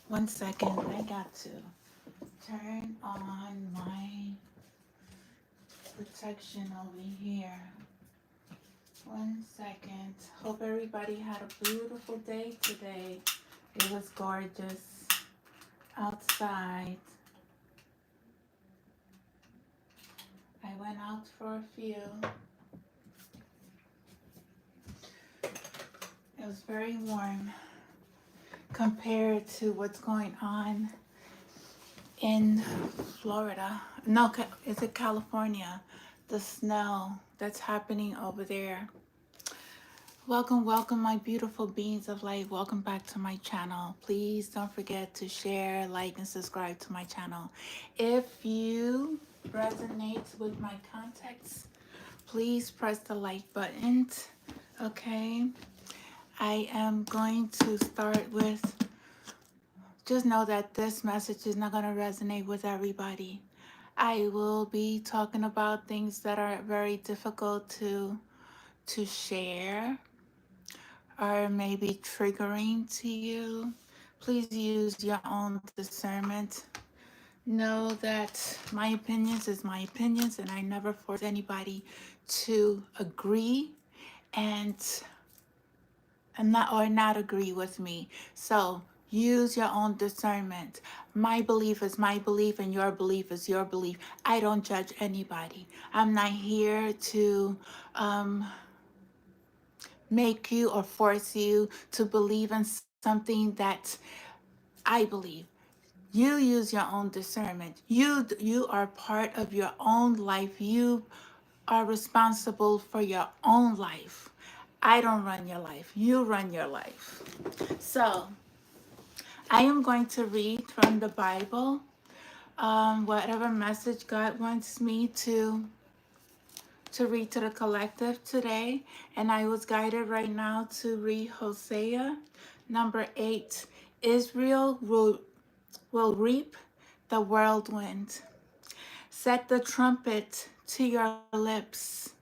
One second, I got to turn on my protection over here. One second. Hope everybody had a beautiful day today. It was gorgeous outside. I went out for a few. It was very warm compared to what's going on in Florida. No, is it California? The snow that's happening over there. Welcome, welcome, my beautiful beings of light. Welcome back to my channel. Please don't forget to share, like, and subscribe to my channel. If you resonate with my contacts, please press the like button. Okay, I am going to start with, just know that this message is not going to resonate with everybody. I will be talking about things that are very difficult to share, or maybe triggering to you. Please use your own discernment. Know that my opinions is my opinions, and I never force anybody to agree and not agree with me. So use your own discernment. My belief is my belief, and your belief is your belief. I don't judge anybody. I'm not here to make you or force you to believe in something that I believe. You use your own discernment. You are part of your own life. You are responsible for your own life. I don't run your life. You run your life. So I am going to read from the Bible, whatever message God wants me to read to the collective today. And I was guided right now to read Hosea number 8. Israel will reap the whirlwind. Set the trumpet to your lips.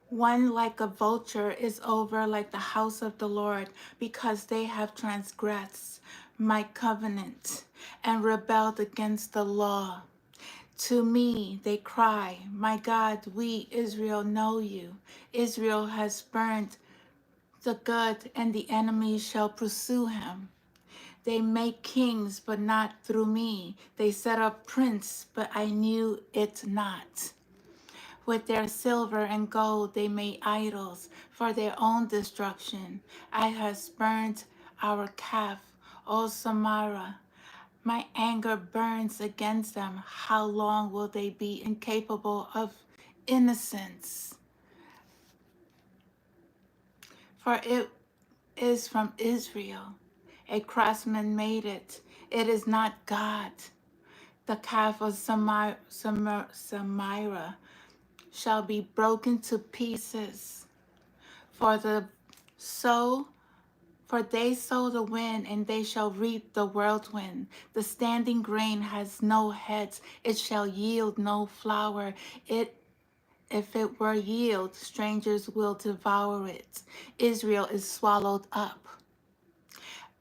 One like a vulture is over like the house of the Lord, because they have transgressed my covenant and rebelled against the law. To me they cry, my God, we, Israel, know you. Israel has burned the good, and the enemy shall pursue him. They make kings, but not through me. They set up prince, but I knew it not. With their silver and gold they made idols for their own destruction. I have burned our calf, O Samara. My anger burns against them. How long will they be incapable of innocence? For it is from Israel. A craftsman made it. It is not God. The calf of Samira shall be broken to pieces. For they sow the wind, and they shall reap the whirlwind. The standing grain has no heads; it shall yield no flour. If it were yield, strangers will devour it. Israel is swallowed up.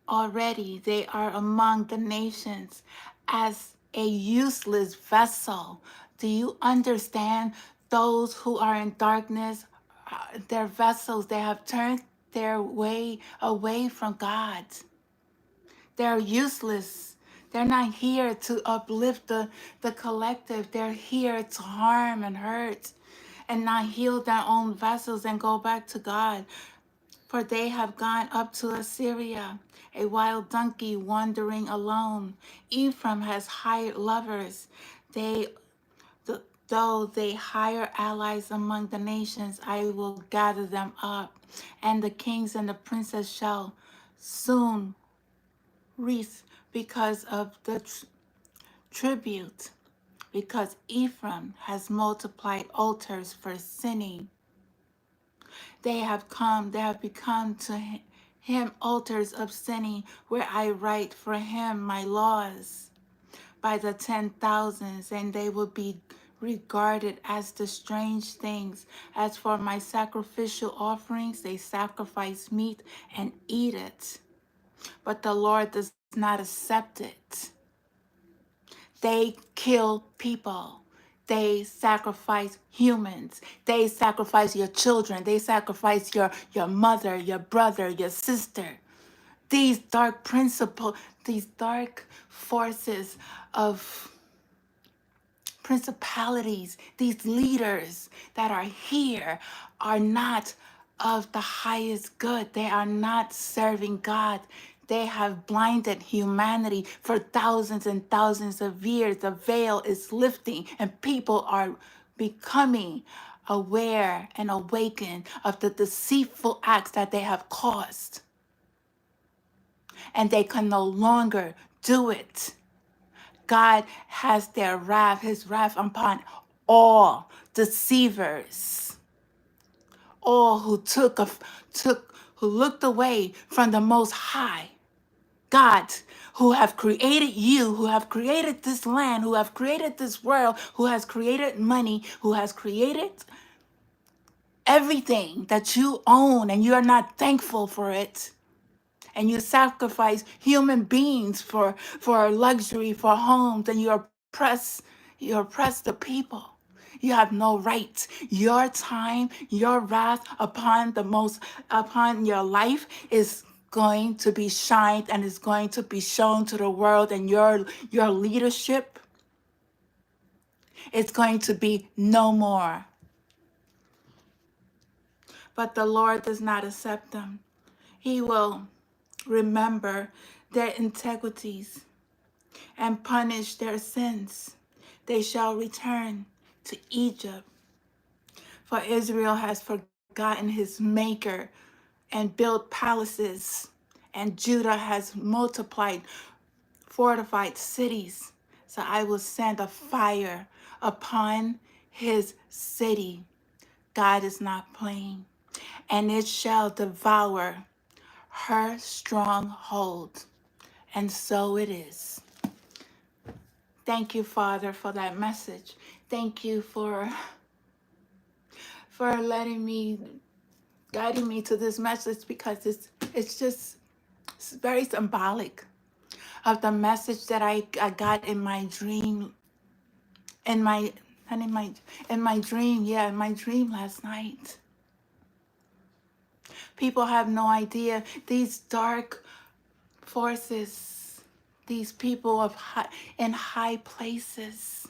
Already they are among the nations as a useless vessel. Do you understand? Those who are in darkness, their vessels, they have turned their way away from God. They're useless. They're not here to uplift the collective. They're here to harm and hurt and not heal their own vessels and go back to God. For they have gone up to Assyria, a wild donkey wandering alone. Ephraim has hired lovers. They, though they hire allies among the nations, I will gather them up, and the kings and the princes shall soon wreath because of the tribute, because Ephraim has multiplied altars for sinning. They have become to him altars of sinning, where I write for him my laws by the 10,000s, and they will be regarded as the strange things. As for my sacrificial offerings, they sacrifice meat and eat it. But the Lord does not accept it. They kill people. They sacrifice humans. They sacrifice your children. They sacrifice your mother, your brother, your sister. These dark principles, these dark forces of principalities, these leaders that are here are not of the highest good. They are not serving God. They have blinded humanity for thousands and thousands of years. The veil is lifting and people are becoming aware and awakened of the deceitful acts that they have caused. And they can no longer do it. God has their wrath, his wrath upon all deceivers, all who who looked away from the Most High. God, who have created you, who have created this land, who have created this world, who has created money, who has created everything that you own, and you're not thankful for it. And you sacrifice human beings for luxury, for homes, and you oppress the people. You have no right. Your time, your wrath upon your life is going to be shined and is going to be shown to the world, and your leadership is going to be no more. But the Lord does not accept them. He will remember their integrities and punish their sins. They shall return to Egypt. For Israel has forgotten his maker and built palaces, and Judah has multiplied fortified cities. So I will send a fire upon his city. God is not playing. And it shall devour her stronghold. And so it is. Thank you, Father, for that message. Thank you for guiding me to this message, because it's very symbolic of the message that I got in my dream, in my and in my dream, yeah, in my dream last night. People have no idea these dark forces, these people in high places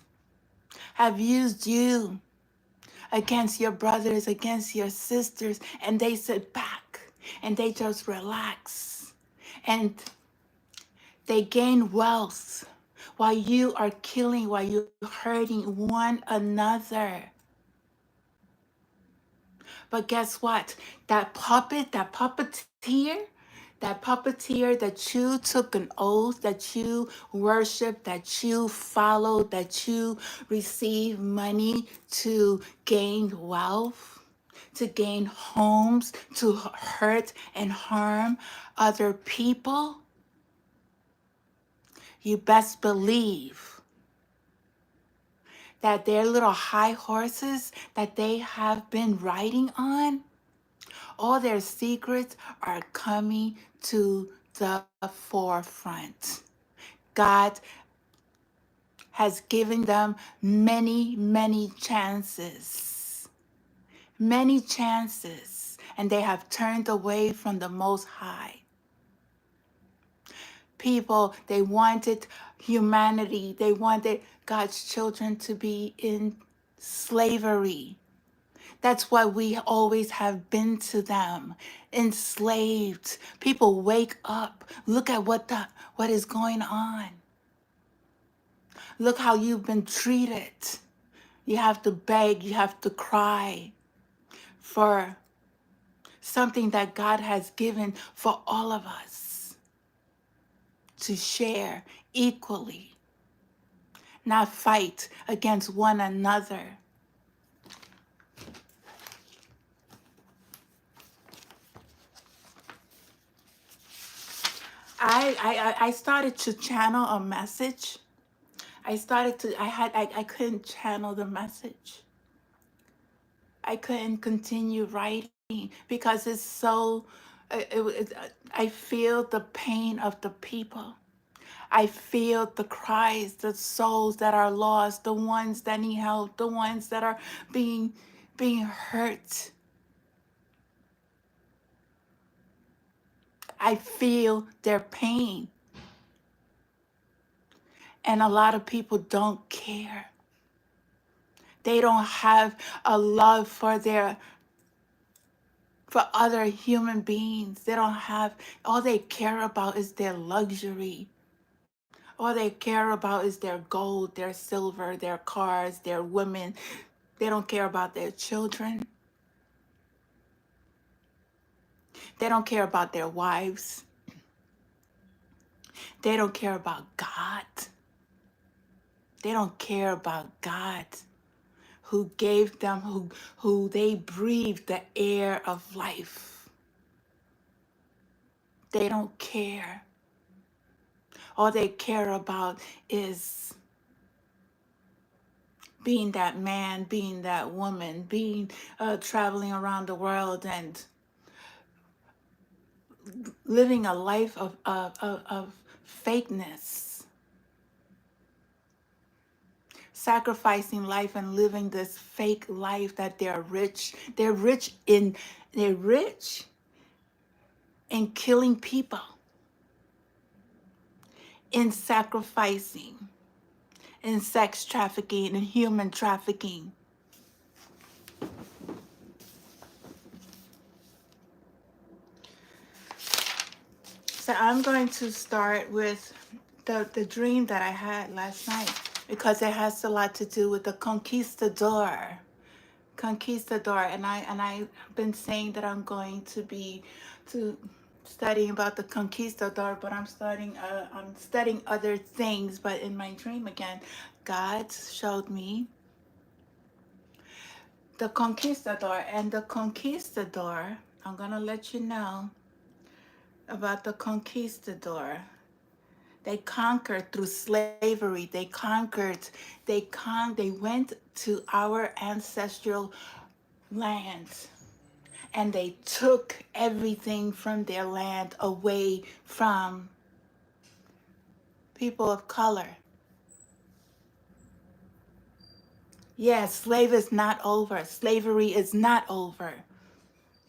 have used you against your brothers, against your sisters, and they sit back and they just relax and they gain wealth while you are killing, while you're hurting one another. But guess what? That puppeteer that you took an oath, that you worshiped, that you followed, that you received money to gain wealth, to gain homes, to hurt and harm other people, you best believe that their little high horses that they have been riding on, all their secrets are coming to the forefront. God has given them many, many chances, and they have turned away from the Most High. People, they wanted humanity, they wanted God's children to be in slavery. That's why we always have been to them, enslaved. People, wake up. Look at what is going on. Look how you've been treated. You have to beg, you have to cry for something that God has given for all of us to share equally, not fight against one another. I started to channel a message. I couldn't channel the message. I couldn't continue writing because it's so, I feel the pain of the people. I feel the cries, the souls that are lost, the ones that need help, the ones that are being hurt. I feel their pain. And a lot of people don't care. They don't have a love for other human beings. They don't have, all they care about is their luxury. All they care about is their gold, their silver, their cars, their women. They don't care about their children. They don't care about their wives. They don't care about God. They don't care about God who gave them, who they breathed the air of life. They don't care. All they care about is being that man, being that woman, being traveling around the world and living a life of fakeness, sacrificing life and living this fake life that they're rich. They're rich in killing people, in sacrificing, in sex trafficking, in human trafficking. So I'm going to start with the dream that I had last night because it has a lot to do with the conquistador. Conquistador, and I've been saying that I'm going to be to studying about the conquistador, but I'm studying other things. But in my dream again, God showed me the conquistador, and the conquistador, I'm gonna let you know about the conquistador. They conquered through slavery. They went to our ancestral lands and they took everything from their land away from people of color. Yes, slave is not over. Slavery is not over.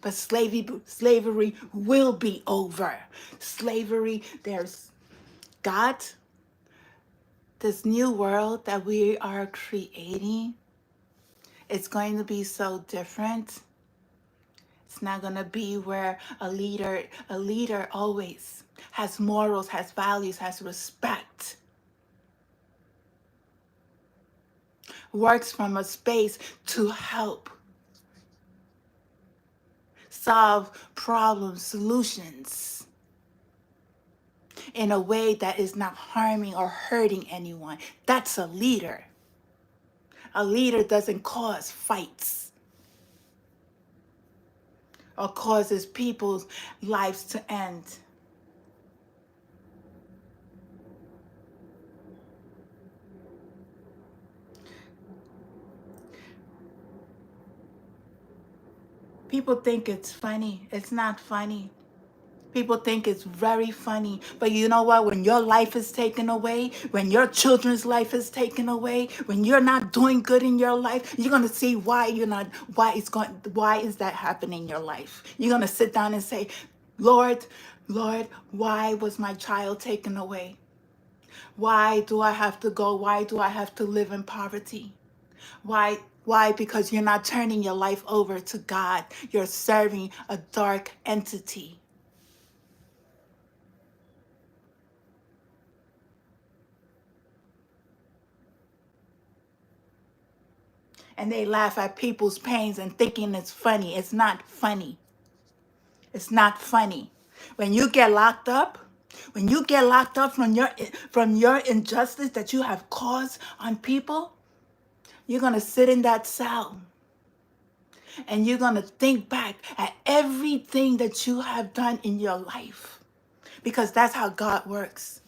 But slavery will be over. Slavery, there's God, this new world that we are creating. It's going to be so different. It's not going to be where a leader always has morals, has values, has respect, works from a space to help solve problems, solutions in a way that is not harming or hurting anyone. That's a leader. A leader doesn't cause fights or causes people's lives to end. People think it's funny. It's not funny. People think it's very funny. But you know what? When your life is taken away, when your children's life is taken away, when you're not doing good in your life, you're gonna see why is that happening in your life? You're gonna sit down and say, Lord, Lord, why was my child taken away? Why do I have to go? Why do I have to live in poverty? Why? Why? Because you're not turning your life over to God. You're serving a dark entity. And they laugh at people's pains and thinking it's funny. It's not funny. It's not funny. When you get locked up, when you get locked up from your injustice that you have caused on people, you're going to sit in that cell and you're going to think back at everything that you have done in your life because that's how God works.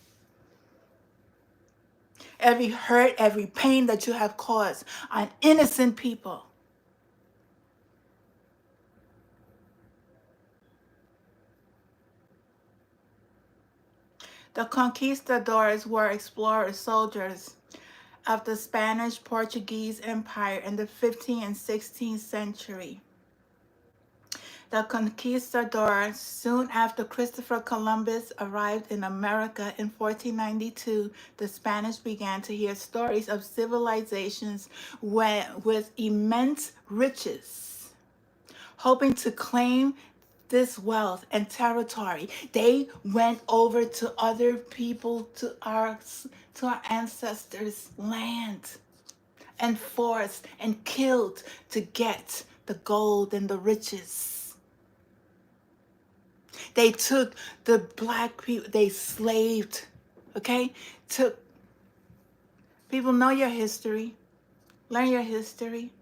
Every hurt, every pain that you have caused on innocent people. The conquistadors were explorers, soldiers of the Spanish Portuguese Empire in the 15th and 16th century. The conquistadors, soon after Christopher Columbus arrived in America in 1492, the Spanish began to hear stories of civilizations with immense riches. Hoping to claim this wealth and territory, they went over to other people, to our ancestors' land, and forced and killed to get the gold and the riches. They took the black people, they slaved, okay? Took people, know your history, learn your history.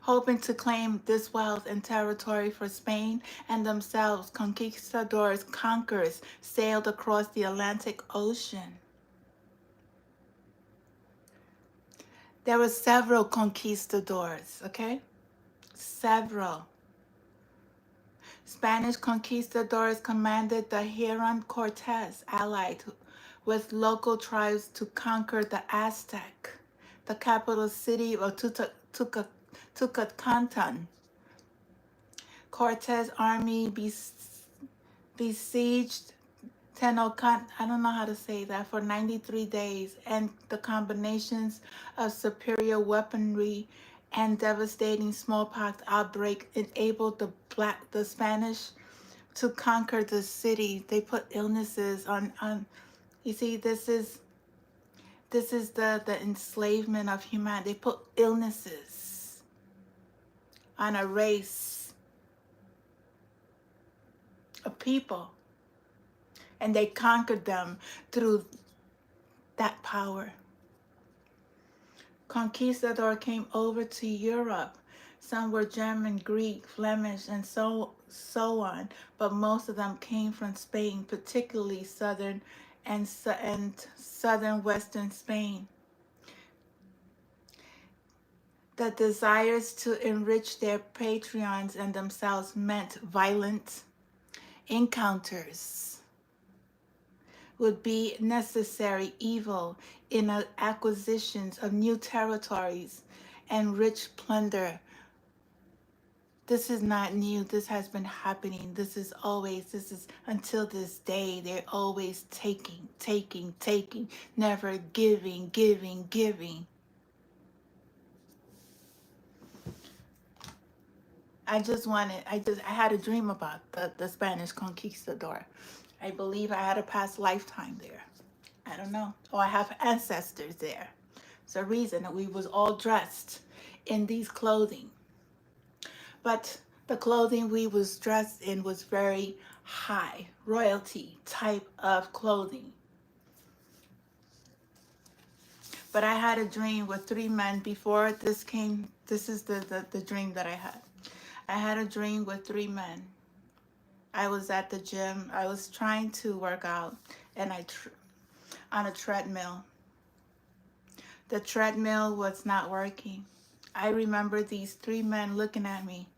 Hoping to claim this wealth and territory for Spain and themselves, conquistadors, conquerors, sailed across the Atlantic Ocean. There were several conquistadors, okay? Several. Spanish conquistadors commanded the Huron Cortes, allied with local tribes to conquer the Aztec, the capital city of Tucatan. Cortes' army besieged Tenochtitlan, I don't know how to say that, for 93 days, and the combinations of superior weaponry and devastating smallpox outbreak enabled the Spanish to conquer the city. They put illnesses on you see, this is the enslavement of humanity. They put illnesses on a race of people, and they conquered them through that power. Conquistador came over to Europe. Some were German, Greek, Flemish, and so on, but most of them came from Spain, particularly southern and southern western Spain. The desires to enrich their patrons and themselves meant violent encounters would be necessary evil in acquisitions of new territories and rich plunder. This is not new. This has been happening. This is until this day. They're always taking, never giving. I had a dream about the Spanish conquistador. I believe I had a past lifetime there. I don't know. Or I have ancestors there. It's a reason that we was all dressed in these clothing. But the clothing we was dressed in was very high, royalty type of clothing. But I had a dream with 3 men before this came. This is the dream that I had. I had a dream with 3 men. I was at the gym. I was trying to work out, and on a treadmill. The treadmill was not working. I remember these 3 men looking at me.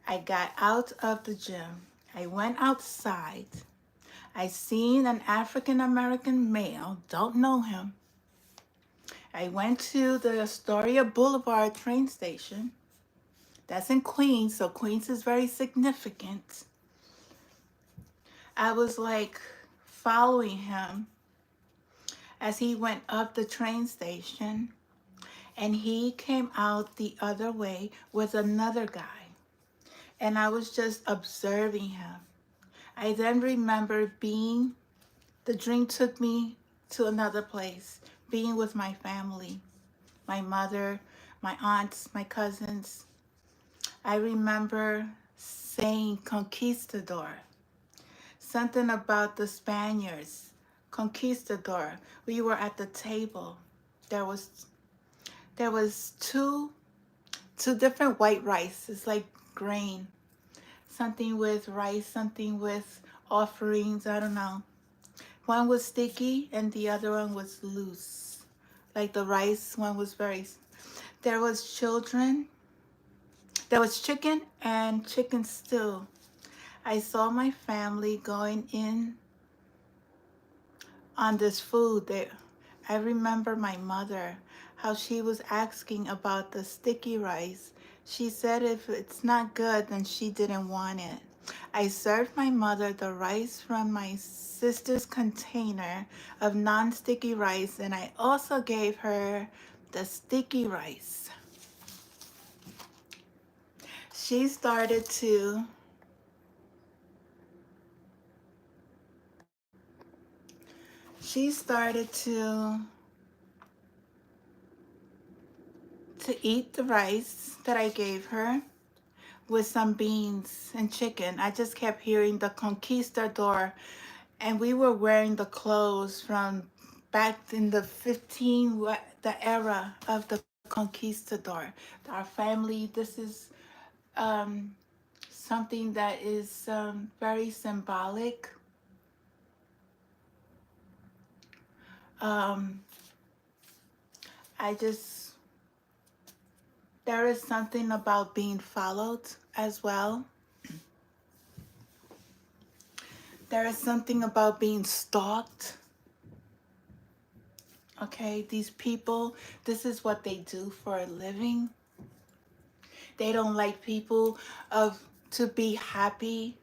I got out of the gym. I went outside. I seen an African American male, don't know him. I went to the Astoria Boulevard train station. That's in Queens, so Queens is very significant. I was like following him as he went up the train station, and he came out the other way with another guy, and I was just observing him. I then remember the dream took me to another place, being with my family, my mother, my aunts, my cousins. I remember saying conquistador, something about the Spaniards, conquistador. We were at the table. There was two different white rice. It's like grain. Something with rice, something with offerings, I don't know. One was sticky and the other one was loose. Like the rice one was there was children. There was chicken and chicken stew. I saw my family going in on this food. I remember my mother, how she was asking about the sticky rice. She said if it's not good, then she didn't want it. I served my mother the rice from my sister's container of non-sticky rice, and I also gave her the sticky rice. She started to she started to eat the rice that I gave her with some beans and chicken. I just kept hearing the Conquistador, and we were wearing the clothes from back in the the era of the Conquistador. Our family, this is um, something that is very symbolic. Um, I just, there is something about being followed as well. There is something about being stalked. Okay, these people, this is what they do for a living. They don't like people of to be happy.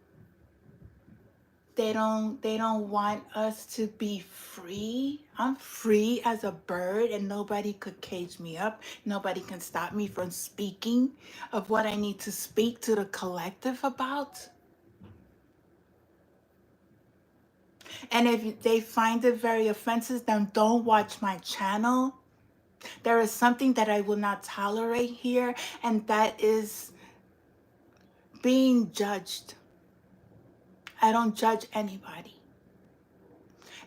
They don't want us to be free. I'm free as a bird and nobody could cage me up. Nobody can stop me from speaking of what I need to speak to the collective about. And if they find it very offensive, then don't watch my channel. There is something that I will not tolerate here, and that is being judged. I don't judge anybody.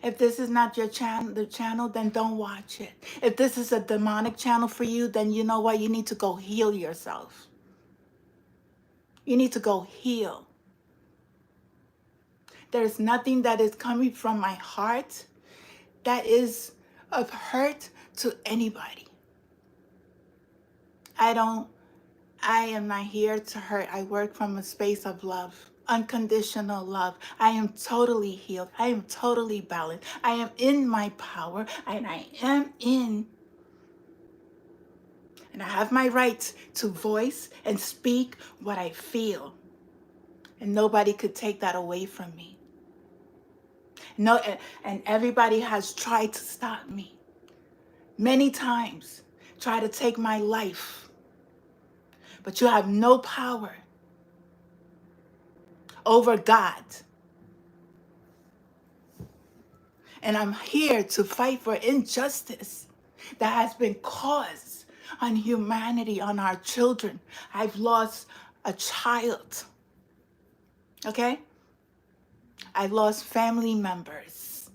If this is not your channel, the channel, then don't watch it. If this is a demonic channel for you, then you know what? You need to go heal yourself. You need to go heal. There's nothing that is coming from my heart that is of hurt to anybody. I am not here to hurt. I work from a space of love, unconditional love. I am totally healed. I am totally balanced. I am in my power, and I have my right to voice and speak what I feel. And nobody could take that away from me. No, and everybody has tried to stop me many times, try to take my life. But you have no power over God. And I'm here to fight for injustice that has been caused on humanity, on our children. I've lost a child. Okay? I lost family members.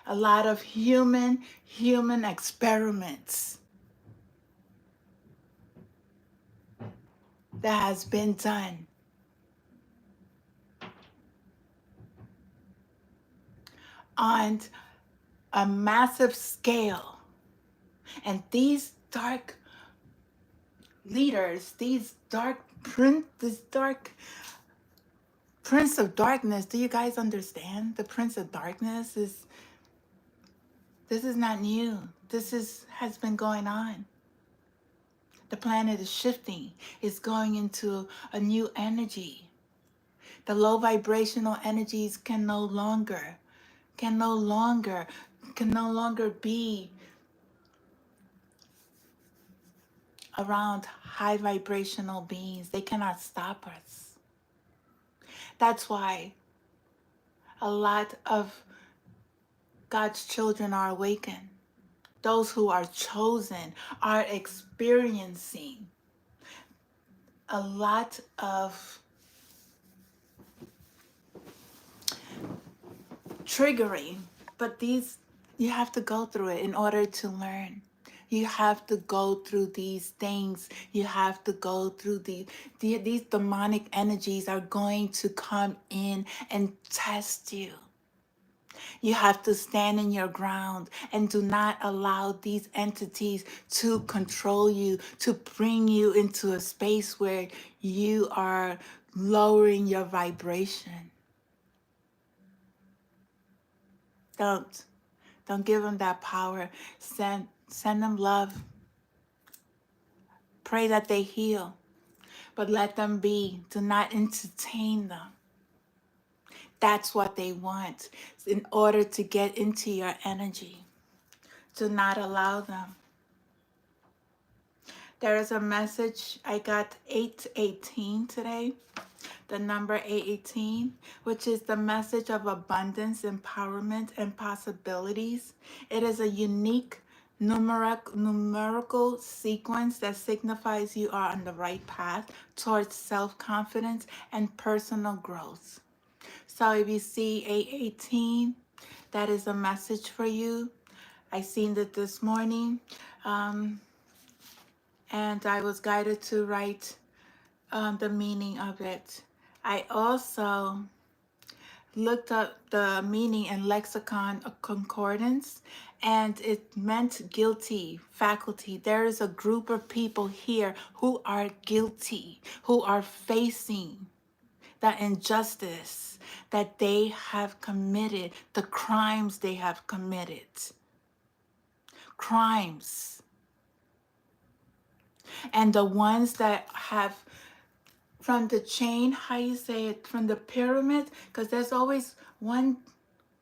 A lot of human experiments that has been done on a massive scale. And these dark leaders, this dark Prince of Darkness, do you guys understand? The Prince of Darkness this is not new. Has been going on. The planet is shifting. It's going into a new energy. The low vibrational energies can no longer be around high vibrational beings. They cannot stop us. That's why a lot of God's children are awakened. Those who are chosen are experiencing a lot of triggering, but you have to go through it in order to learn. You have to go through these things. You have to go through these demonic energies are going to come in and test you. You have to stand in your ground and do not allow these entities to control you, to bring you into a space where you are lowering your vibration. Don't. Don't give them that power. Send them love. Pray that they heal. But let them be. Do not entertain them. That's what they want in order to get into your energy. Do not allow them. There is a message. I got 818 today, the number 818, which is the message of abundance, empowerment, and possibilities. It is a unique numerical sequence that signifies you are on the right path towards self-confidence and personal growth. So if you see 818, that is a message for you. I seen it this morning, and I was guided to write the meaning of it. I also looked up the meaning in Lexicon of Concordance, and it meant guilty, faculty. There is a group of people here who are guilty, who are facing the injustice that they have committed, the crimes they have committed. Crimes. And the ones that have from the chain, how you say it, from the pyramid, because there's always one,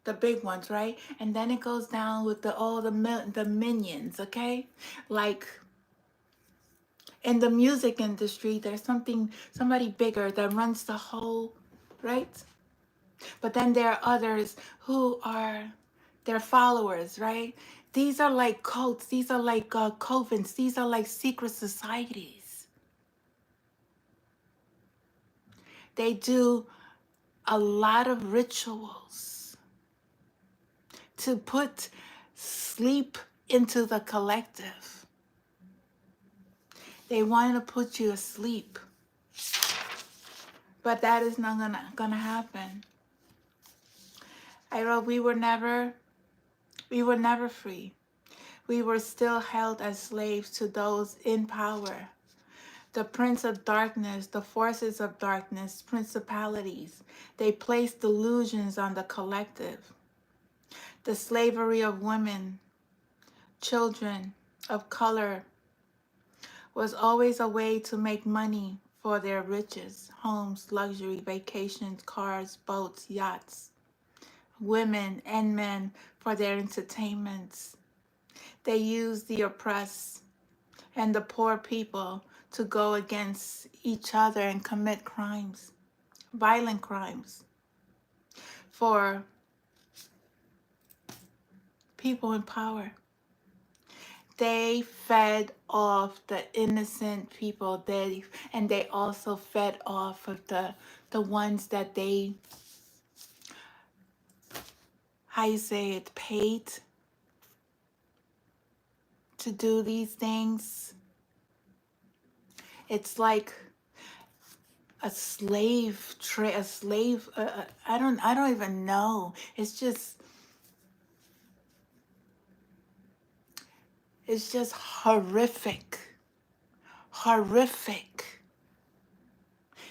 the big ones, right? And then it goes down with all the minions, okay? Like in the music industry, there's somebody bigger that runs the whole, right? But then there are others who are their followers, right? These are like cults. These are like covens. These are like secret societies. They do a lot of rituals to put sleep into the collective. They want to put you asleep. But that is not gonna happen. I wrote, we were never free. We were still held as slaves to those in power. The prince of darkness, the forces of darkness, principalities. They placed delusions on the collective. The slavery of women, children of color was always a way to make money for their riches, homes, luxury, vacations, cars, boats, yachts, women and men for their entertainments. They used the oppressed and the poor people to go against each other and commit crimes, violent crimes, for people in power. They fed off the innocent people, and they also fed off of the ones that they, how you say it, paid to do these things. It's like a slave trade, a slave. I don't even know. It's just horrific, horrific.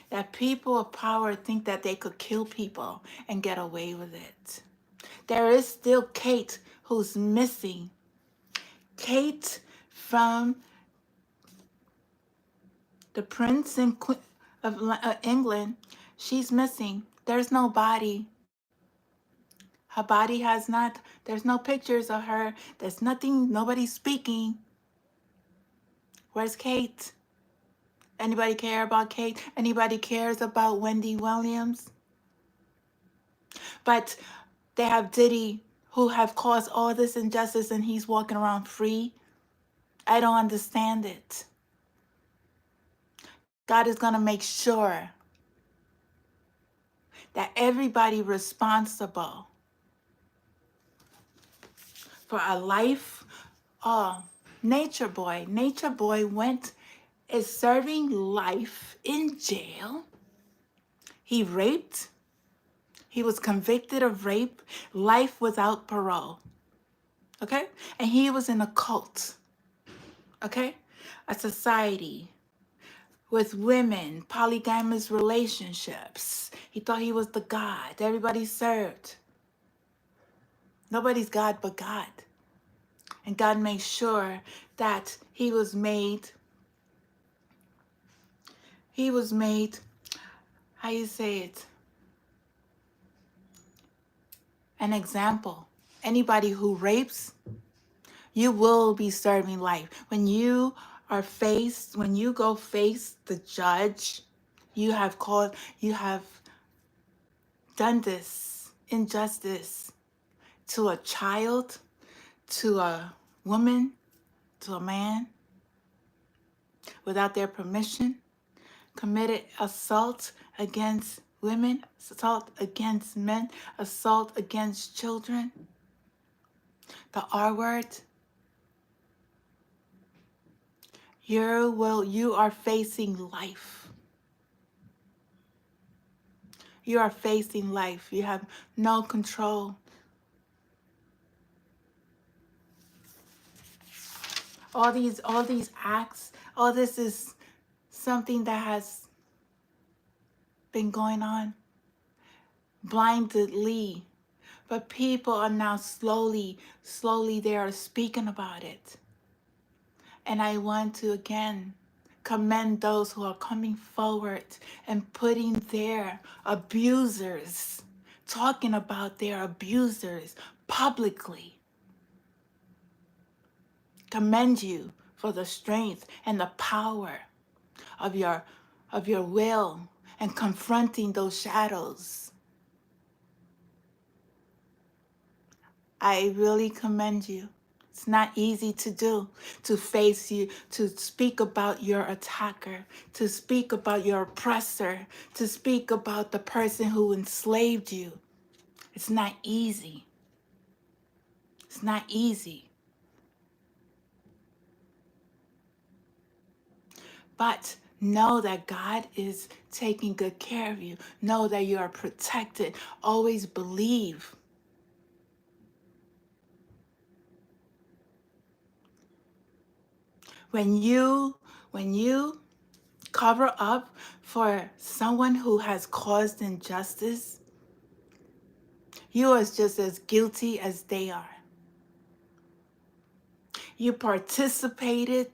That people of power think that they could kill people and get away with it. There is still Kate who's missing. Kate from the Prince and Queen of England, she's missing. There's no body. Her body has not, there's no pictures of her. There's nothing, nobody's speaking. Where's Kate? Anybody care about Kate? Anybody cares about Wendy Williams? But they have Diddy who have caused all this injustice and he's walking around free. I don't understand it. God is going to make sure that everybody responsible for a life. Oh, Nature Boy is serving life in jail. He raped. He was convicted of rape, life without parole. Okay? And he was in a cult. Okay? A society with women, polygamous relationships. He thought he was the God everybody served. Nobody's God but God. And God made sure that he was made, how you say it, an example. Anybody who rapes, you will be serving life. When you go face the judge, you have done this injustice to a child, to a woman, to a man, without their permission, committed assault against women, assault against men, assault against children, the R word. You are facing life. You are facing life. You have no control. All these acts, all this is something that has been going on blindly. But people are now slowly they are speaking about it. And I want to again commend those who are coming forward and putting their abusers, talking about their abusers publicly. Commend you for the strength and the power of your will and confronting those shadows. I really commend you. It's not easy to do, to face you, to speak about your attacker, to speak about your oppressor, to speak about the person who enslaved you. It's not easy. It's not easy. But know that God is taking good care of you. Know that you are protected. Always believe. When you cover up for someone who has caused injustice, you are just as guilty as they are. You participated.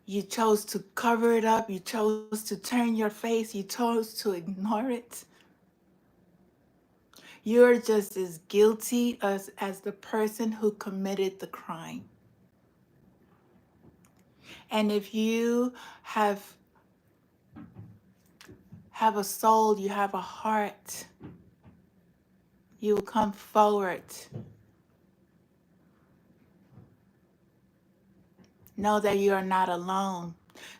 You chose to cover it up. You chose to turn your face. You chose to ignore it. You're just as guilty as the person who committed the crime. And if you have a soul, you have a heart, you will come forward. Know that you are not alone.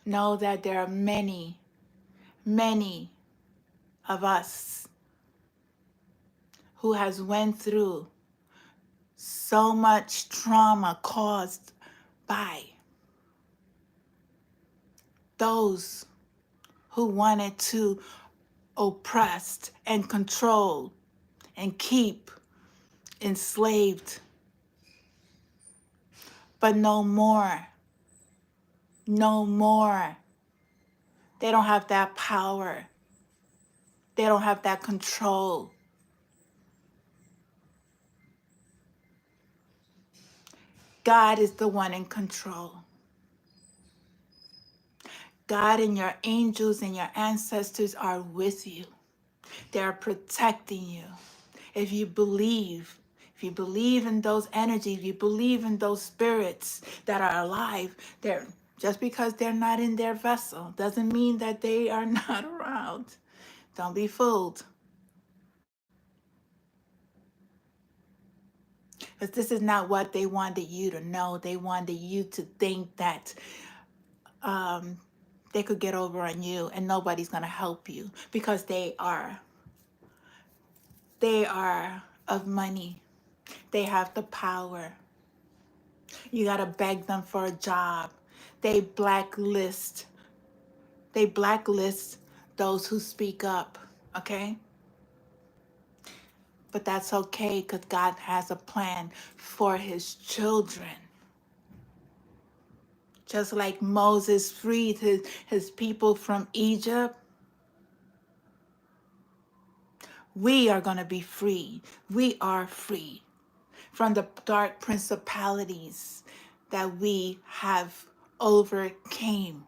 Know that there are many, many of us who has went through so much trauma caused by those who wanted to oppress and control and keep enslaved. But no more. No more. They don't have that power. They don't have that control. God is the one in control. God and your angels and your ancestors are with you. They are protecting you. If you believe in those energies, if you believe in those spirits that are alive, just because they're not in their vessel doesn't mean that they are not around. Don't be fooled. Because this is not what they wanted you to know. They wanted you to think that they could get over on you and nobody's going to help you because they are of money. They have the power. You got to beg them for a job. They blacklist those who speak up, okay? But that's okay because God has a plan for his children. Just like Moses freed his people from Egypt, we are going to be free. We are free from the dark principalities that we have overcame.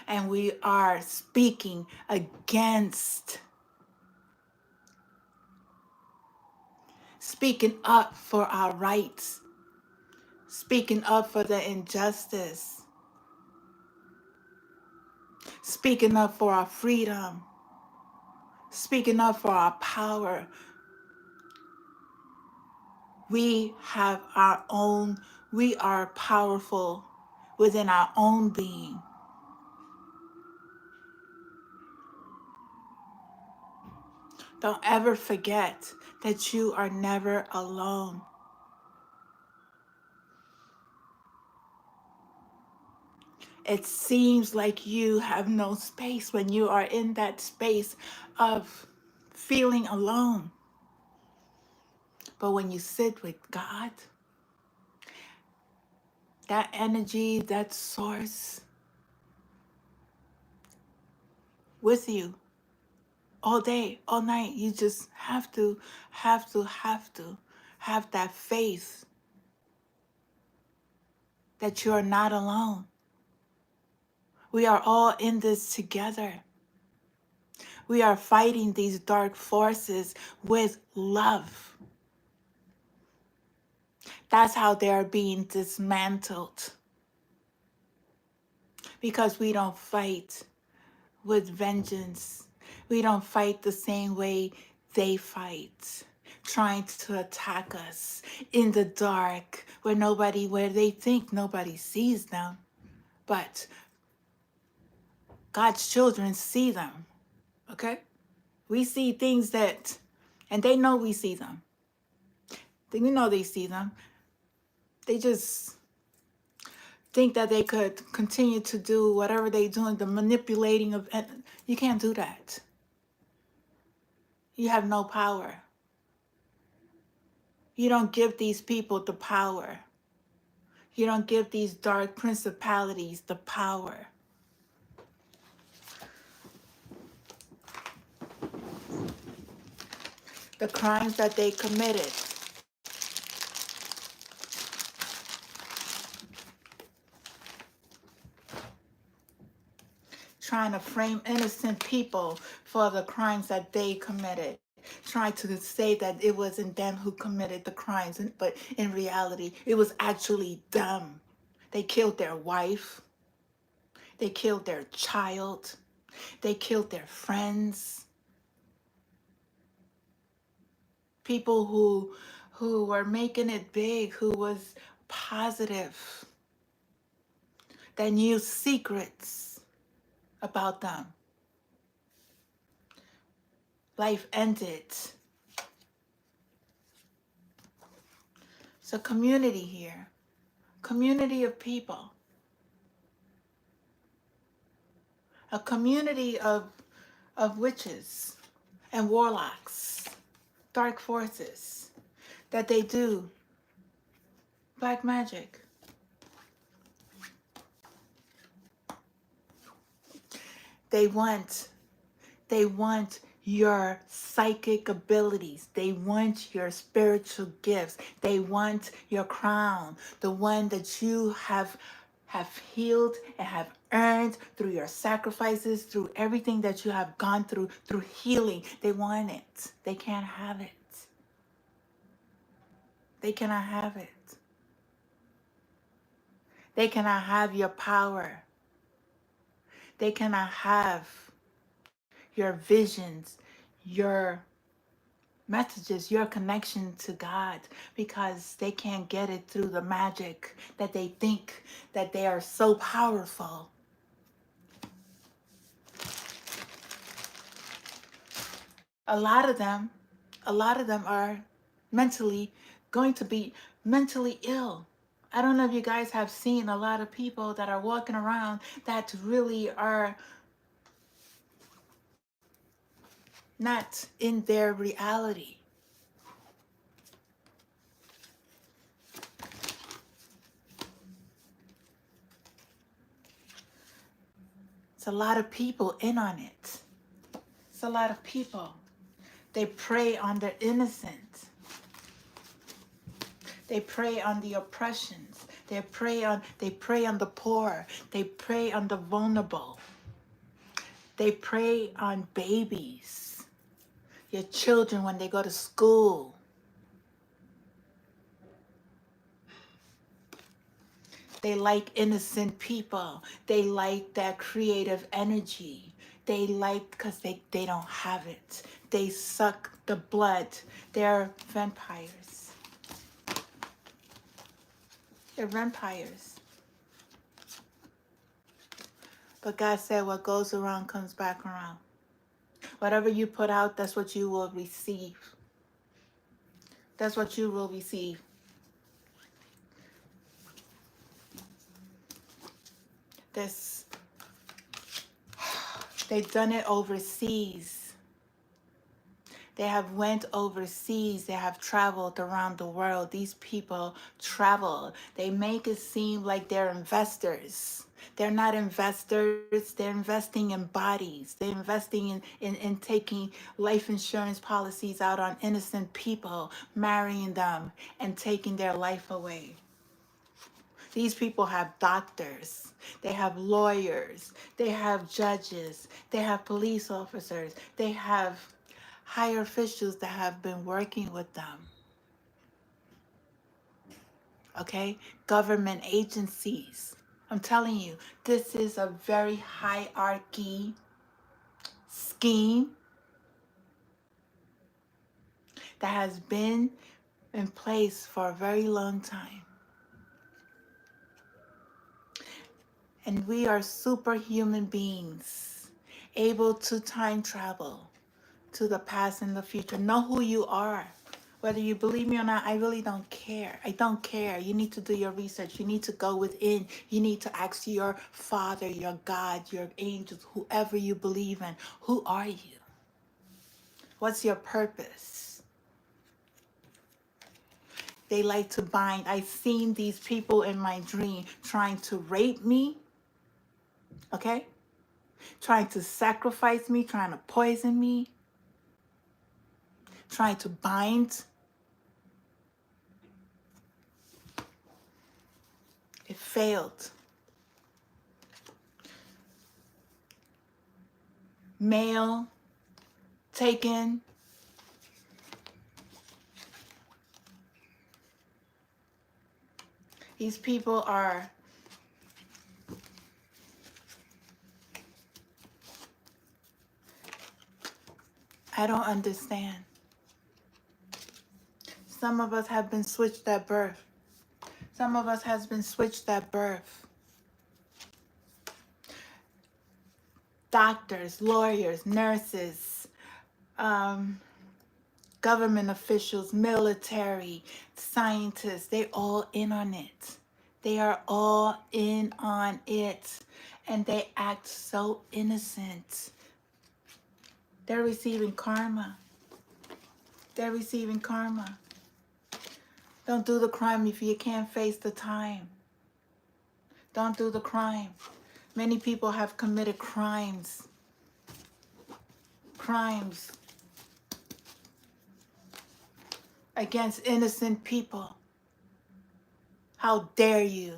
And we are speaking against, speaking up for our rights, speaking up for the injustice, speaking up for our freedom, speaking up for our power. We have our own, we are powerful within our own being. Don't ever forget that you are never alone. It seems like you have no space when you are in that space of feeling alone. But when you sit with God, that energy, that source with you all day, all night, you just have that faith that you are not alone. We are all in this together. We are fighting these dark forces with love. That's how they are being dismantled. Because we don't fight with vengeance. We don't fight the same way they fight, trying to attack us in the dark where they think nobody sees them. But God's children see them, okay? We see things and they know we see them. We know they see them. They just think that they could continue to do whatever they're doing, the manipulating of, you can't do that. You have no power. You don't give these people the power. You don't give these dark principalities the power. The crimes that they committed. Trying to frame innocent people for the crimes that they committed. Trying to say that it wasn't them who committed the crimes, but in reality, it was actually them. They killed their wife. They killed their child. They killed their friends. People who were making it big, who was positive, that knew secrets about them. Life ended. It's a community here, community of people, a community of witches and warlocks, dark forces, that they do black magic. They want your psychic abilities. They want your spiritual gifts. They want your crown, the one that you have healed and have earned through your sacrifices, through everything that you have gone through healing. They want it. They can't have it. They cannot have it. They cannot have your power. They cannot have your visions, your messages, your connection to God, because they can't get it through the magic that they think that they are so powerful. A lot of them are going to be mentally ill. I don't know if you guys have seen a lot of people that are walking around that really are not in their reality. It's a lot of people in on it. It's a lot of people. They prey on the innocent. They prey on the oppressions. They prey on the poor. They prey on the vulnerable. They prey on babies, your children when they go to school. They like innocent people. They like that creative energy. They like because they don't have it. They suck the blood. They're vampires. They're vampires. But God said what goes around comes back around. Whatever you put out, that's what you will receive. That's what you will receive. This, they've done it overseas. They have went overseas. They have traveled around the world. These people travel. They make it seem like they're investors. They're not investors. They're investing in bodies. They're investing in taking life insurance policies out on innocent people, marrying them, and taking their life away. These people have doctors, they have lawyers, they have judges, they have police officers, they have higher officials that have been working with them. Okay? Government agencies. I'm telling you, this is a very hierarchy scheme that has been in place for a very long time. And we are superhuman beings, able to time travel to the past and the future. Know who you are. Whether you believe me or not, I really don't care. I don't care. You need to do your research. You need to go within. You need to ask your Father, your God, your angels, whoever you believe in. Who are you? What's your purpose? They like to bind. I've seen these people in my dream trying to rape me. Okay? Trying to sacrifice me, trying to poison me, trying to bind. It failed. Mail taken. These people are I don't understand. Some of us have been switched at birth. Some of us has been switched at birth. Doctors, lawyers, nurses, government officials, military, scientists, they all in on it. They are all in on it. And they act so innocent. They're receiving karma. They're receiving karma. Don't do the crime if you can't face the time. Don't do the crime. Many people have committed crimes. Crimes against innocent people. How dare you?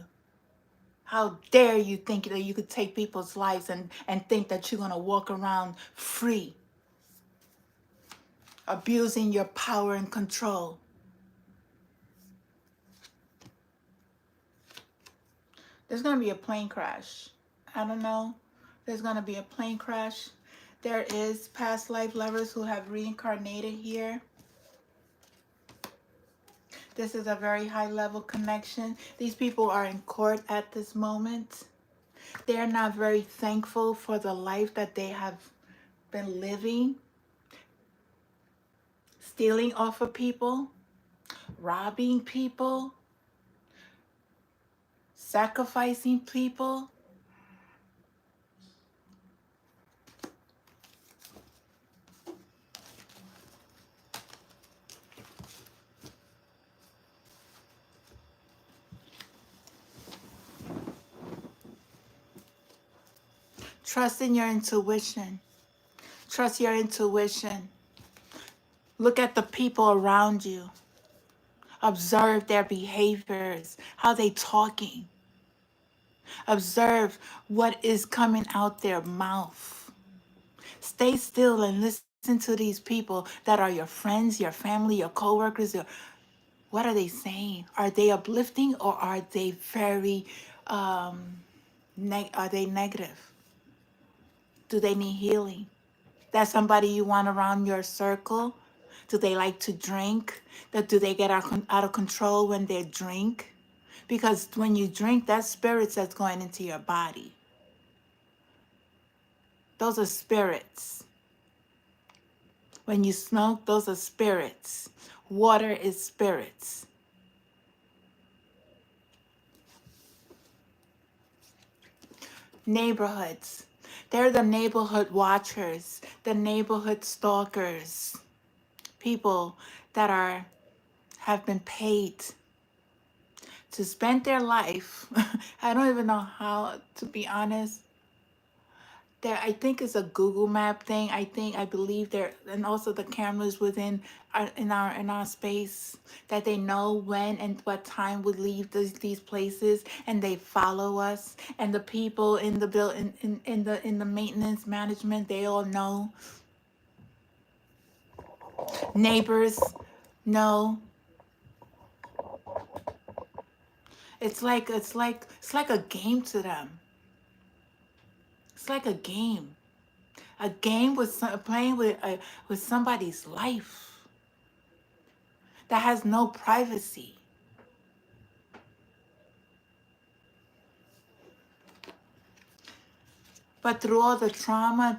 How dare you think that you could take people's lives and think that you're going to walk around free, abusing your power and control. There's going to be a plane crash. I don't know. There's going to be a plane crash. There is past life lovers who have reincarnated here. This is a very high level connection. These people are in court at this moment. They're not very thankful for the life that they have been living. Stealing off of people. Robbing people. Sacrificing people. Trust in your intuition. Trust your intuition. Look at the people around you. Observe their behaviors, how they talking. Observe what is coming out their mouth. Stay still and listen to these people that are your friends, your family, your coworkers. What are they saying? Are they uplifting or are they very are they negative? Do they need healing? That's somebody you want around your circle? Do they like to drink? Do they get out of control when they drink? Because when you drink, that's spirits that's going into your body. Those are spirits. When you smoke, those are spirits. Water is spirits. Neighborhoods. They're the neighborhood watchers, the neighborhood stalkers. People that have been paid to spend their life. I don't even know how, to be honest. There, I think it's a Google Map thing. I believe there, and also the cameras within in our space that they know when and what time we leave these places, and they follow us. And the people in the in the maintenance management, they all know. Neighbors know. It's like a game to them. It's like a game. A game with playing with somebody's life that has no privacy. But through all the trauma,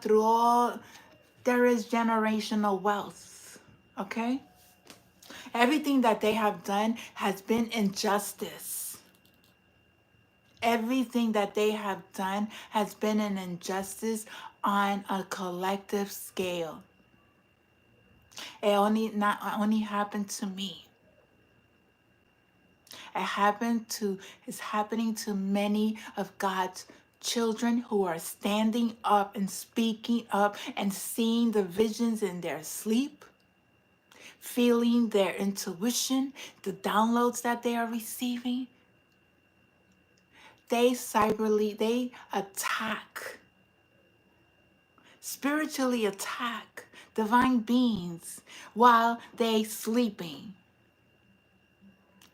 there is generational wealth. Okay? Everything that they have done has been injustice. Everything that they have done has been an injustice on a collective scale. It not only happened to me. It's happening to many of God's children who are standing up and speaking up and seeing the visions in their sleep, feeling their intuition, the downloads that they are receiving. They attack, spiritually attack divine beings while they sleeping.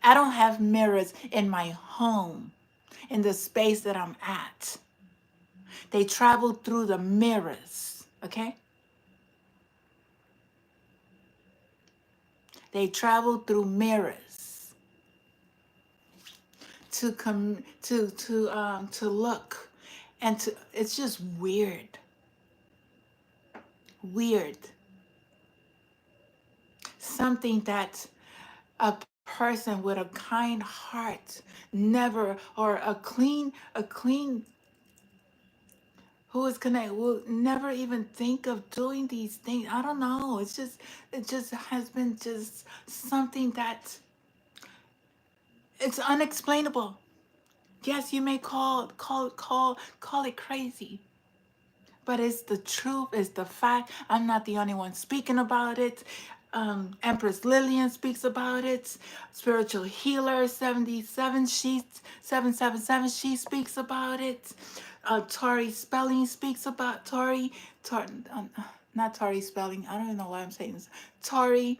I don't have mirrors in my home, in the space that I'm at. They travel through the mirrors, okay? They travel through mirrors to look, and it's just weird. Weird. Something that a person with a kind heart never, or a clean who is connected will never even think of doing these things. I don't know. It just has been just something that it's unexplainable. Yes, you may call it crazy, but it's the truth, it's the fact. I'm not the only one speaking about it. Empress Lillian speaks about it. Spiritual Healer 777, she speaks about it. Tori Spelling speaks about not Tori Spelling. I don't even know why I'm saying this. Tori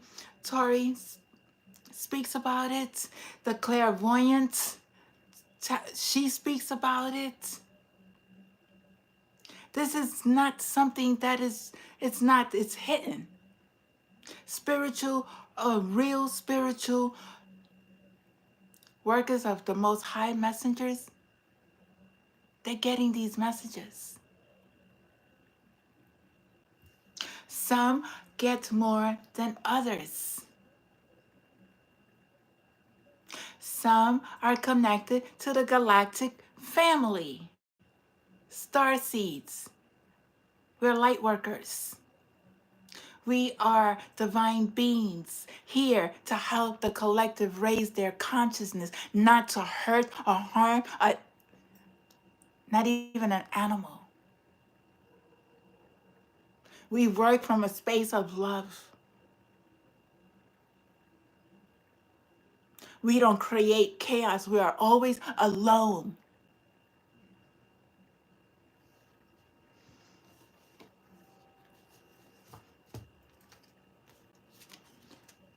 speaks about it. The Clairvoyant, she speaks about it. This is not something that it's hidden. Spiritual, real spiritual workers of the Most High messengers, they're getting these messages. Some get more than others. Some are connected to the galactic family. Star seeds. We're light workers. We are divine beings here to help the collective raise their consciousness, not to hurt or harm not even an animal. We work from a space of love. We don't create chaos. We are always alone.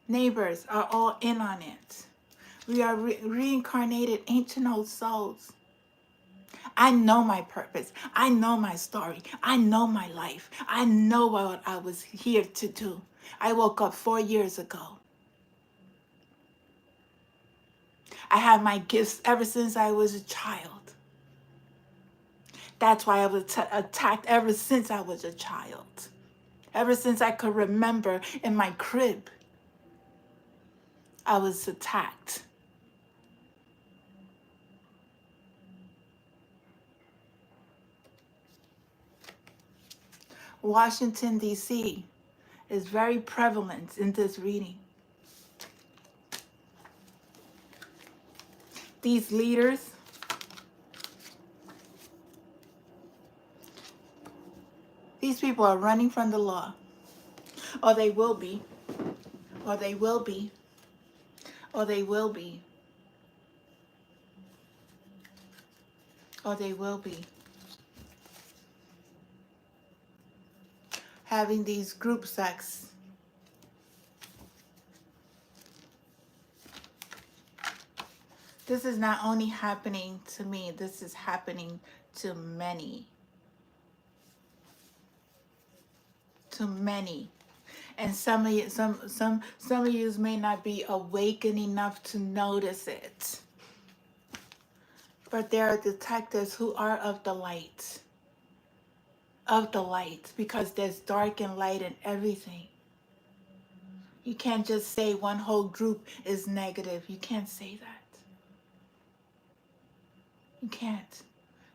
Neighbors are all in on it. We are reincarnated ancient old souls. I know my purpose. I know my story. I know my life. I know what I was here to do. I woke up 4 years ago. I had my gifts ever since I was a child. That's why I was attacked ever since I was a child. Ever since I could remember in my crib, I was attacked. Washington, D.C. is very prevalent in this reading. These leaders, these people are running from the law. Or they will be. Or they will be. Or they will be. Or they will be. Having these group sex. This is not only happening to me, this is happening to many. To many. And some of you, some of you may not be awakened enough to notice it. But there are detectives who are of the light. Of the light. Because there's dark and light in everything. You can't just say one whole group is negative. You can't say that. You can't.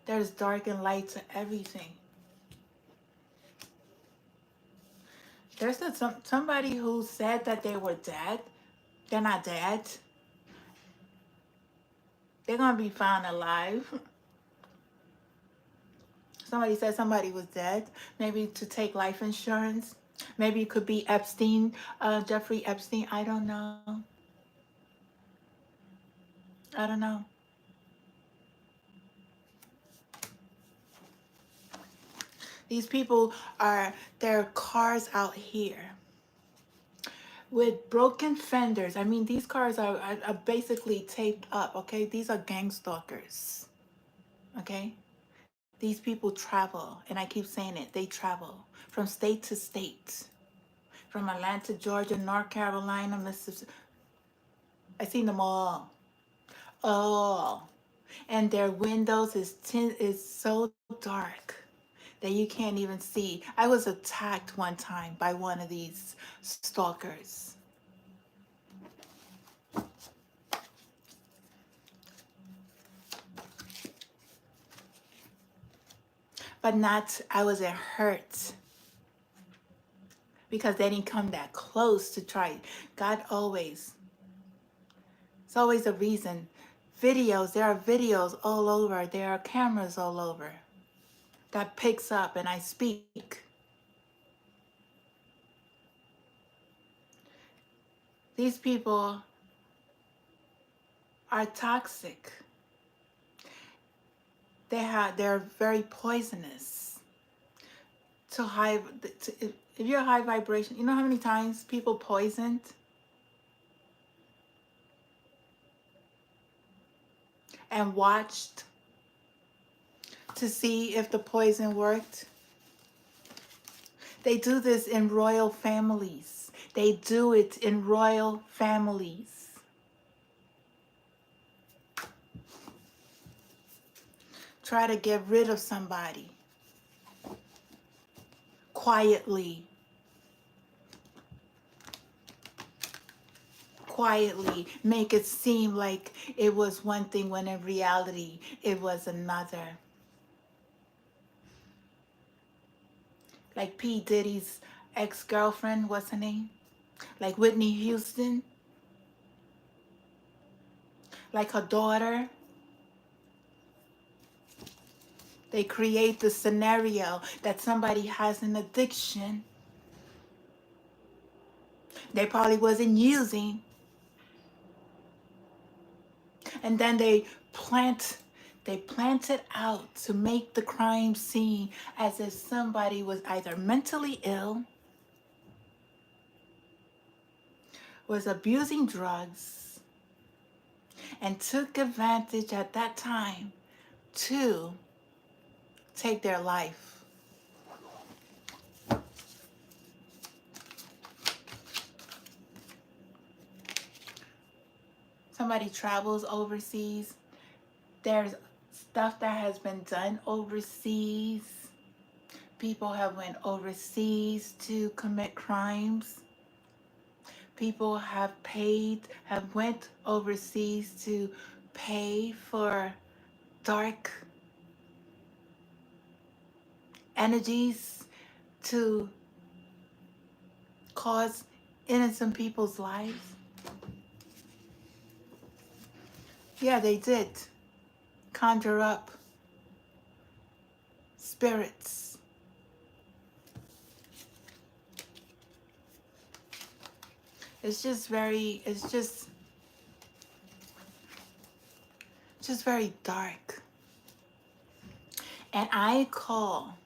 There's dark and light to everything. There's somebody who said that they were dead. They're not dead. They're going to be found alive. Somebody said somebody was dead. Maybe to take life insurance. Maybe it could be Epstein, Jeffrey Epstein. I don't know. I don't know. These people are, there are cars out here with broken fenders. I mean, these cars are basically taped up, okay? These are gang stalkers, okay? These people travel, and I keep saying it, they travel from state to state, from Atlanta, Georgia, North Carolina, Mississippi. I seen them all. All. And their windows is so dark that you can't even see. I was attacked one time by one of these stalkers. But not, I wasn't hurt. Because they didn't come that close to try. God always, it's always a reason. Videos, there are videos all over. There are cameras all over that picks up and I speak. These people are toxic. They're very poisonous. If you're high vibration, you know how many times people poisoned? And watched to see if the poison worked? They do this in royal families. They do it in royal families. Try to get rid of somebody quietly. Quietly make it seem like it was one thing when in reality it was another. Like P. Diddy's ex-girlfriend, what's her name? Like Whitney Houston. Like her daughter. They create the scenario that somebody has an addiction They probably wasn't using. And then they plant it out to make the crime scene as if somebody was either mentally ill, was abusing drugs, and took advantage at that time to take their life. Somebody travels overseas, there's stuff that has been done overseas. People have went overseas to commit crimes. People have went overseas to pay for dark energies to cause innocent people's lives. Yeah, they did conjure up spirits. It's just very dark. And I call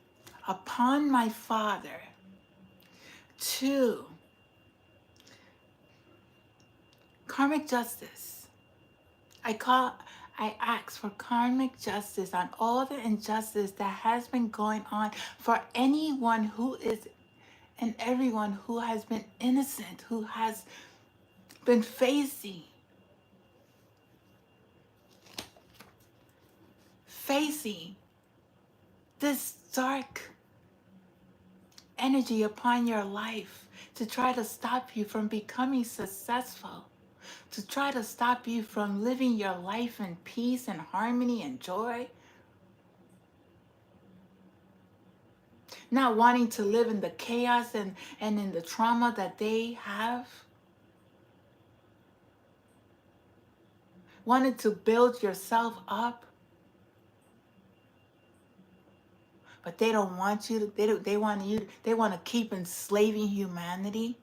upon my Father to karmic justice. I ask for karmic justice on all the injustice that has been going on for anyone who is and everyone who has been innocent, who has been facing this dark energy upon your life to try to stop you from becoming successful, to try to stop you from living your life in peace and harmony and joy, not wanting to live in the chaos and in the trauma that they have, wanted to build yourself up, but they don't want you to, they want to keep enslaving humanity.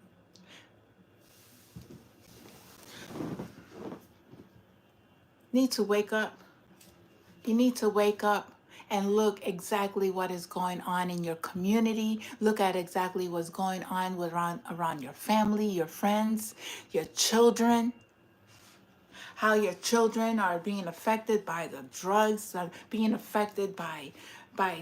Need to wake up. You need to wake up and look exactly what is going on in your community. Look at exactly what's going on around your family, your friends, your children. How your children are being affected by the drugs, being affected by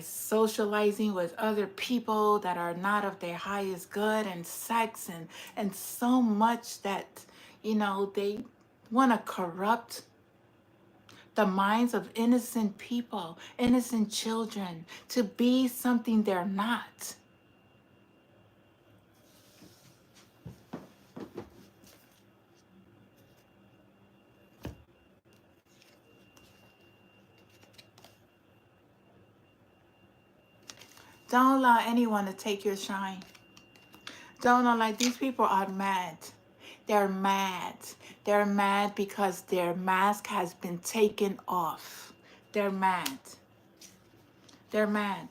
socializing with other people that are not of their highest good, and sex and so much that they want to corrupt the minds of innocent people, innocent children, to be something they're not. Don't allow anyone to take your shine. Don't allow, these people are mad. They're mad. They're mad because their mask has been taken off. They're mad. They're mad.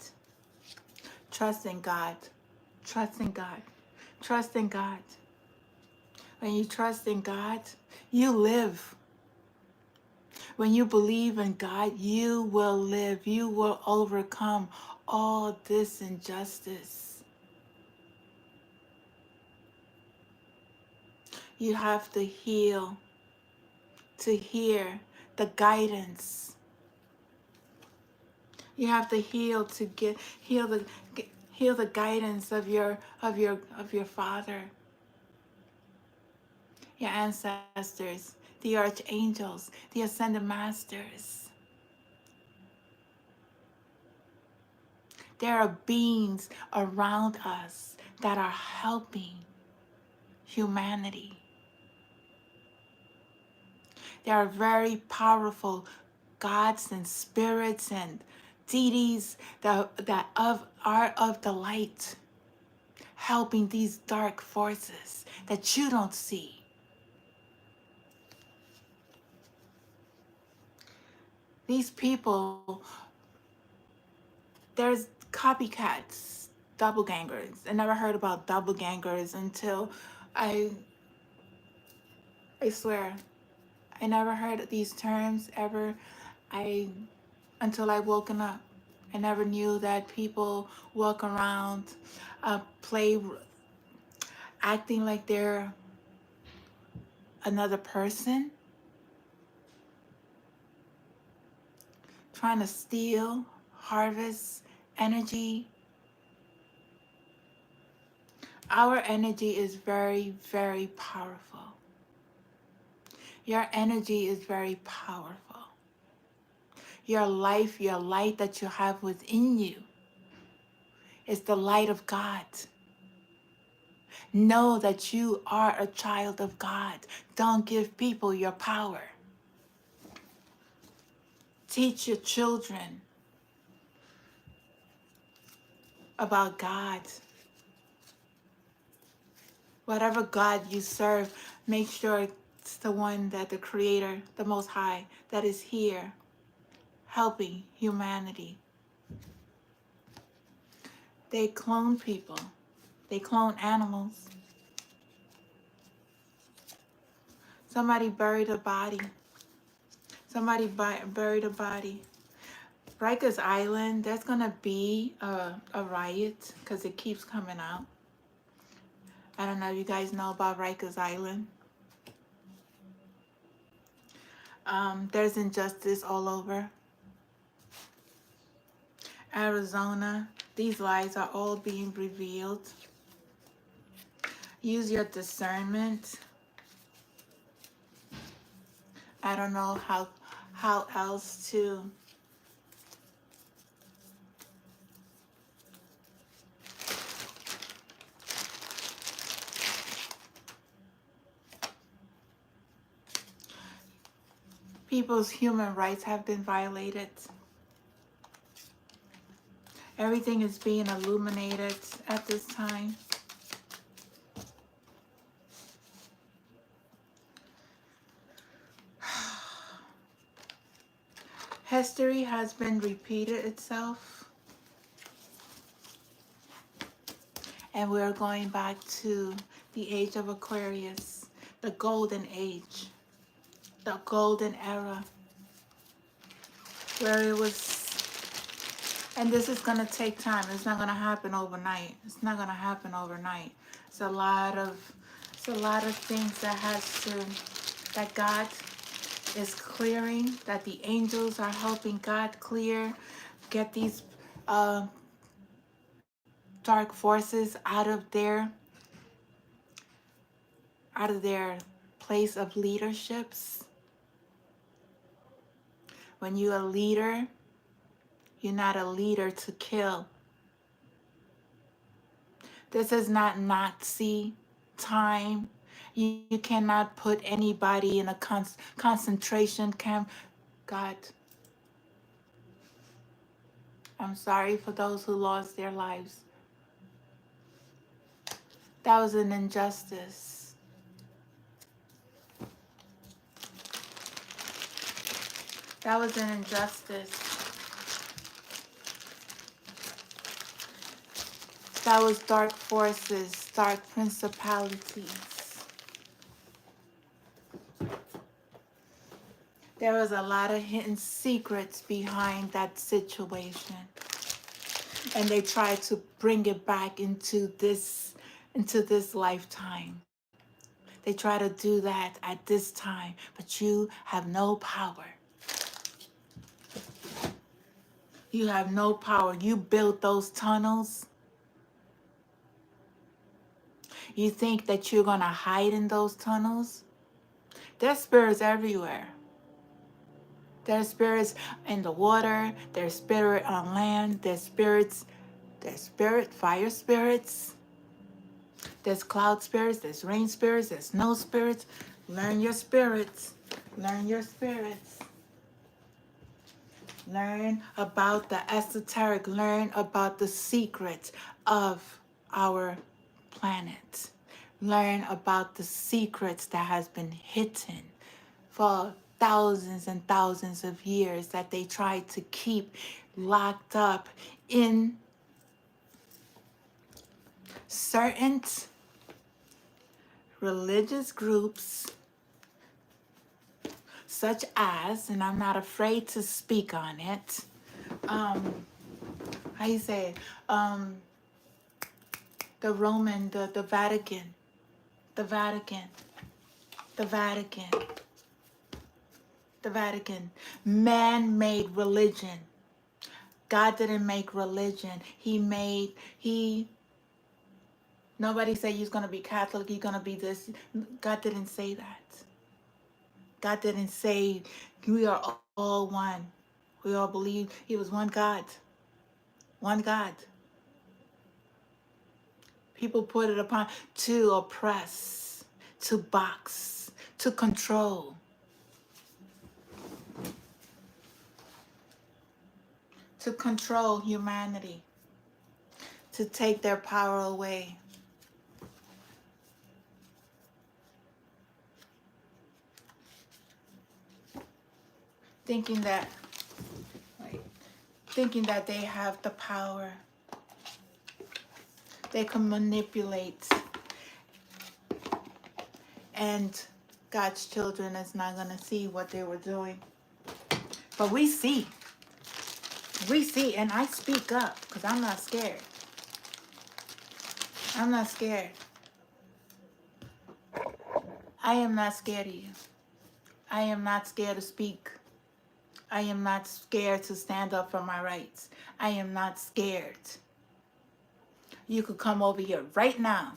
Trust in God. Trust in God. Trust in God. When you trust in God, you live. When you believe in God, you will live. You will overcome all this injustice. You have to heal to hear the guidance. You have to heal to heal the guidance of your Father, your ancestors, the archangels, the ascended masters. There are beings around us that are helping humanity. There are very powerful gods and spirits and deities that are of the light, helping these dark forces that you don't see. These people, there's copycats, doppelgangers. I never heard about doppelgangers until I I swear, I never heard these terms ever. I until I woken up. I never knew that people walk around, play, acting like they're another person, trying to steal, harvest energy. Our energy is very, very powerful. Your energy is very powerful. Your life, your light that you have within you is the light of God. Know that you are a child of God. Don't give people your power. Teach your children about God. Whatever God you serve, make sure it's the one that the Creator, the Most High, that is here helping humanity. They clone people. They clone animals. Somebody buried a body. Somebody buried a body. Rikers Island, there's going to be a riot because it keeps coming out. I don't know if you guys know about Rikers Island. There's injustice all over. Arizona, these lies are all being revealed. Use your discernment. I don't know how else to people's human rights have been violated. Everything is being illuminated at this time. History has been repeated itself. And we're going back to the age of Aquarius, the golden age, the golden era, where it was, and this is going to take time. It's not going to happen overnight. It's not going to happen overnight. It's a lot of things that God is clearing, that the angels are helping God clear, get these dark forces out of their place of leaderships. When you're a leader, you're not a leader to kill. This is not Nazi time. You cannot put anybody in a concentration camp. God, I'm sorry for those who lost their lives. That was an injustice. That was an injustice. That was dark forces, dark principalities. There was a lot of hidden secrets behind that situation. And they tried to bring it back into this lifetime. They try to do that at this time, but you have no power. You have no power. You built those tunnels. You think that you're going to hide in those tunnels? There's spirits everywhere. There's spirits in the water. There's spirit on land. There's fire spirits. There's cloud spirits. There's rain spirits. There's snow spirits. Learn your spirits. Learn your spirits. Learn about the esoteric. Learn about the secrets of our planet. Learn about the secrets that has been hidden for thousands and thousands of years that they tried to keep locked up in certain religious groups such as, and I'm not afraid to speak on it, how you say it, the Roman, the Vatican, the Vatican, the Vatican, the Vatican, man-made religion. God didn't make religion. Nobody said you're going to be Catholic, you're going to be this. God didn't say that. God didn't say we are all one. We all believe he was one God. One God. People put it upon to oppress, to box, to control, humanity, to take their power away. Thinking that, they have the power. They can manipulate, and God's children is not going to see what they were doing. But we see, and I speak up because I'm not scared. I'm not scared. I am not scared of you. I am not scared to speak. I am not scared to stand up for my rights. I am not scared. You could come over here right now,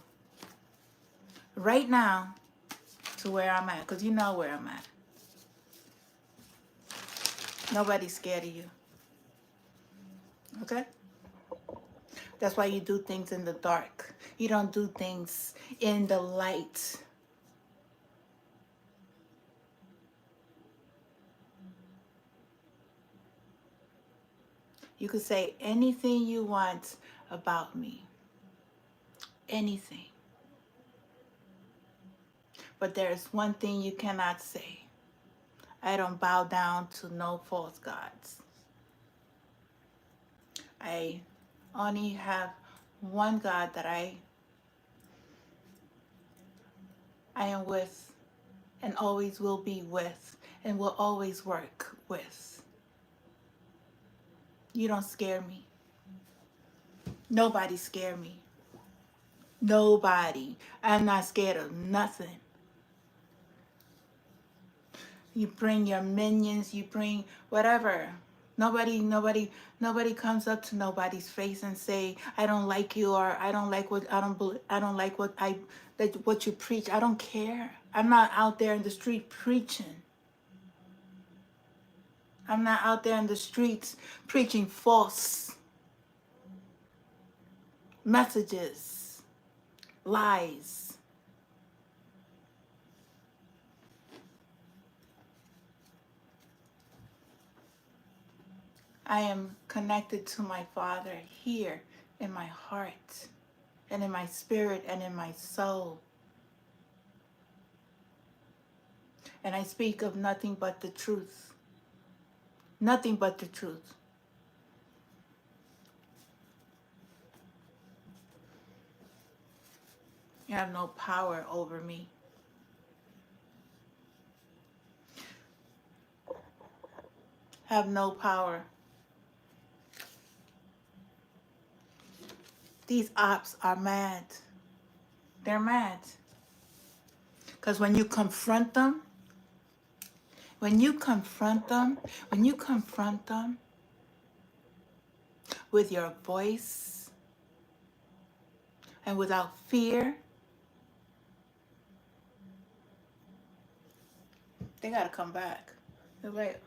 to where I'm at, because you know where I'm at. Nobody's scared of you. Okay? That's why you do things in the dark. You don't do things in the light. You could say anything you want about me. Anything. But there's one thing you cannot say. I don't bow down to no false gods. I only have one God that I am with, and always will be with, and will always work with. You don't scare me. Nobody scare me. Nobody. I'm not scared of nothing. You bring your minions, you bring whatever. Nobody comes up to nobody's face and say, I don't like you, or I don't like what what you preach. I don't care. I'm not out there in the street preaching. I'm not out there in the streets preaching false messages, lies. I am connected to my Father here in my heart, and in my spirit, and in my soul. And I speak of nothing but the truth. Nothing but the truth. You have no power over me. Have no power. These ops are mad. They're mad. Because when you confront them, with your voice and without fear, they got to come back. They're like,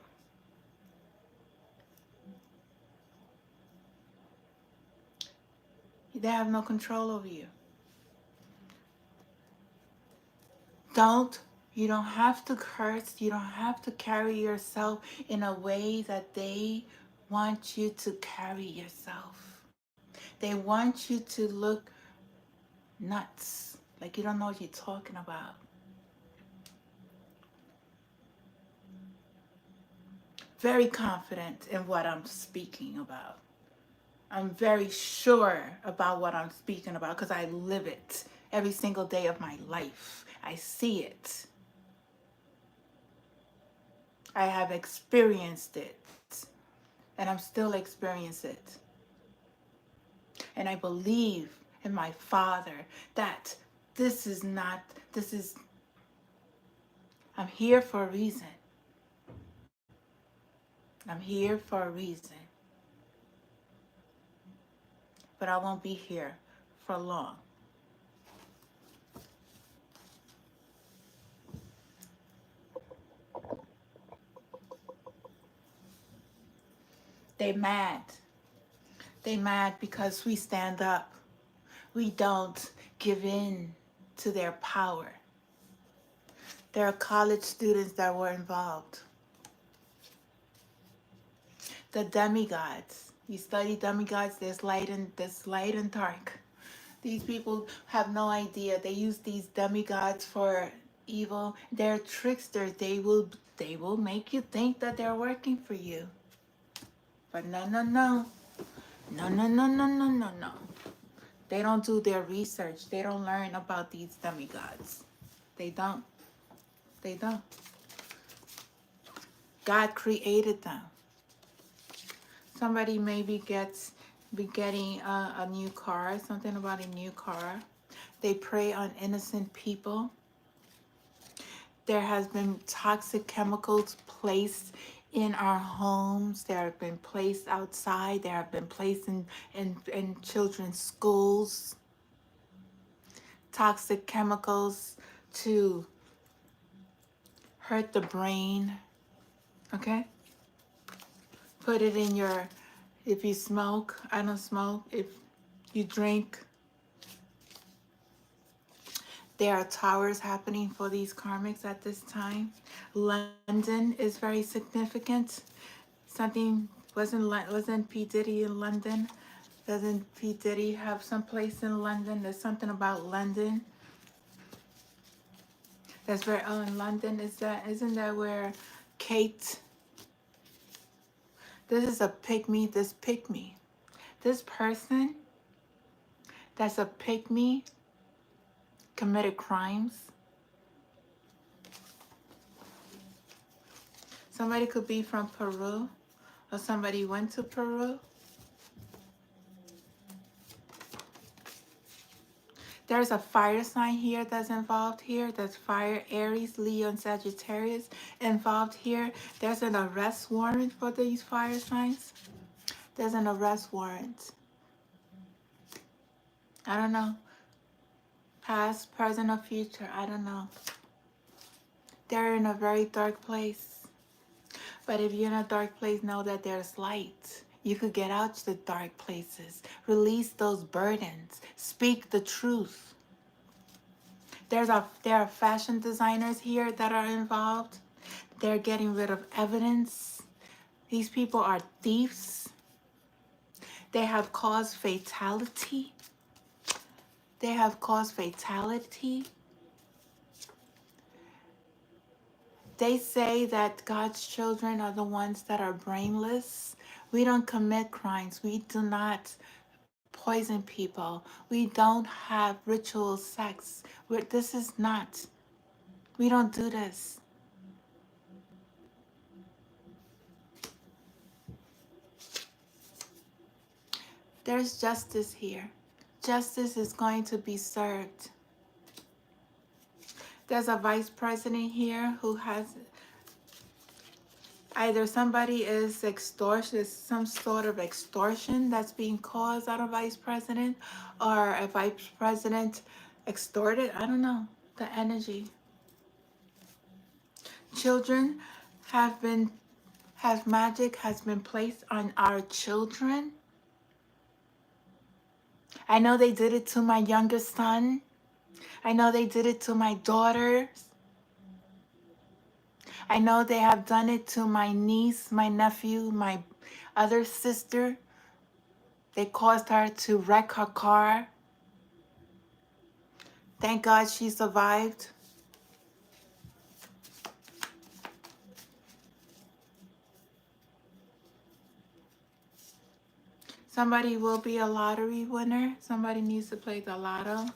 they have no control over you. You don't have to curse. You don't have to carry yourself in a way that they want you to carry yourself. They want you to look nuts, like you don't know what you're talking about. Very confident in what I'm speaking about. I'm very sure about what I'm speaking about because I live it every single day of my life. I see it. I have experienced it, and I'm still experiencing it. And I believe in my Father that this is not, this is, I'm here for a reason. I'm here for a reason. But I won't be here for long. They mad. They mad because we stand up. We don't give in to their power. There are college students that were involved. The demigods. You study demigods, there's light and dark. These people have no idea. They use these demigods for evil. They're tricksters. They will make you think that they're working for you. But no, no, no. No, no, no, no, no, no, no. They don't do their research. They don't learn about these demigods. They don't. They don't. God created them. Somebody maybe be getting a new car, something about a new car. They prey on innocent people. There has been toxic chemicals placed in our homes. There have been placed outside. There have been placed in children's schools. Toxic chemicals to hurt the brain. Okay? Put it in your, if you smoke, I don't smoke. If you drink, there are towers happening for these karmics at this time. London is very significant. Something wasn't P. Diddy in London? Doesn't P. Diddy have some place in London? There's something about London. That's where, oh, in London, isn't that where Kate, this is a pygmy, this person that's a pygmy committed crimes. Somebody could be from Peru, or somebody went to Peru. There's a fire sign here that's involved here. There's fire, Aries, Leo, and Sagittarius involved here. There's an arrest warrant for these fire signs. There's an arrest warrant. I don't know. Past, present, or future. I don't know. They're in a very dark place. But if you're in a dark place, know that there's light. You could get out to the dark places. Release those burdens. Speak the truth. There are fashion designers here that are involved. They're getting rid of evidence. These people are thieves. They have caused fatality. They have caused fatality. They say that God's children are the ones that are brainless. We don't commit crimes. We do not poison people. We don't have ritual sex. This is not. We don't do this. There's justice here. Justice is going to be served. There's a vice president here who has either somebody is extortion, some sort of extortion that's being caused out of vice president, or a vice president extorted. I don't know the energy. Children magic has been placed on our children. I know they did it to my youngest son. I know they did it to my daughters. I know they have done it to my niece, my nephew, my other sister. They caused her to wreck her car. Thank God she survived. Somebody will be a lottery winner. Somebody needs to play the lotto.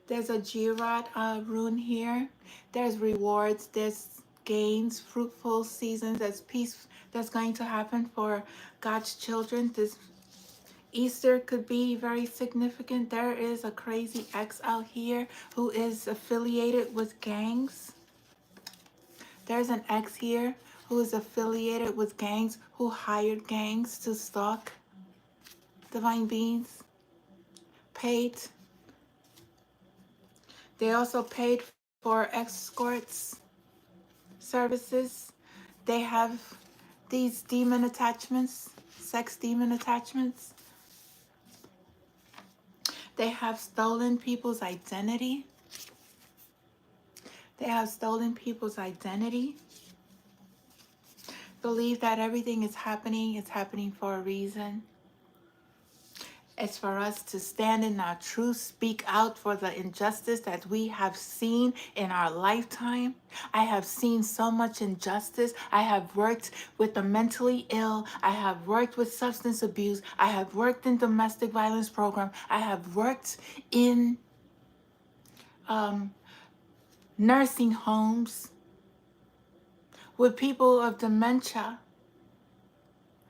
There's a Girard rune here. There's rewards. There's gains, fruitful seasons. There's peace that's going to happen for God's children. This Easter could be very significant. There is a crazy ex out here who is affiliated with gangs. There's an ex here who is affiliated with gangs, who hired gangs to stalk divine beings. Paid. They also paid for escorts services. They have these demon attachments, sex demon attachments. They have stolen people's identity. They have stolen people's identity. Believe that everything is happening for a reason. It's for us to stand in our truth, speak out for the injustice that we have seen in our lifetime. I have seen so much injustice. I have worked with the mentally ill. I have worked with substance abuse. I have worked in domestic violence program. I have worked in nursing homes with people of dementia.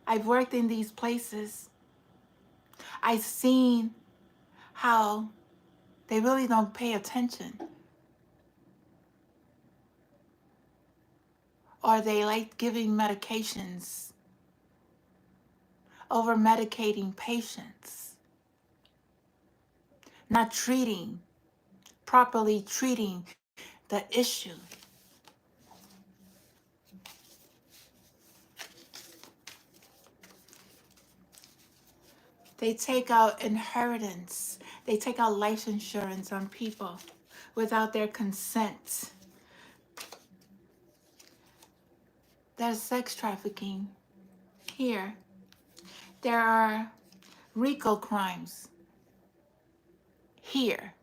I've worked in these places. I've seen how they really don't pay attention. Or they like giving medications, over medicating patients, not properly treating the issue. They take out inheritance. They take out life insurance on people without their consent. There's sex trafficking here. There are RICO crimes here.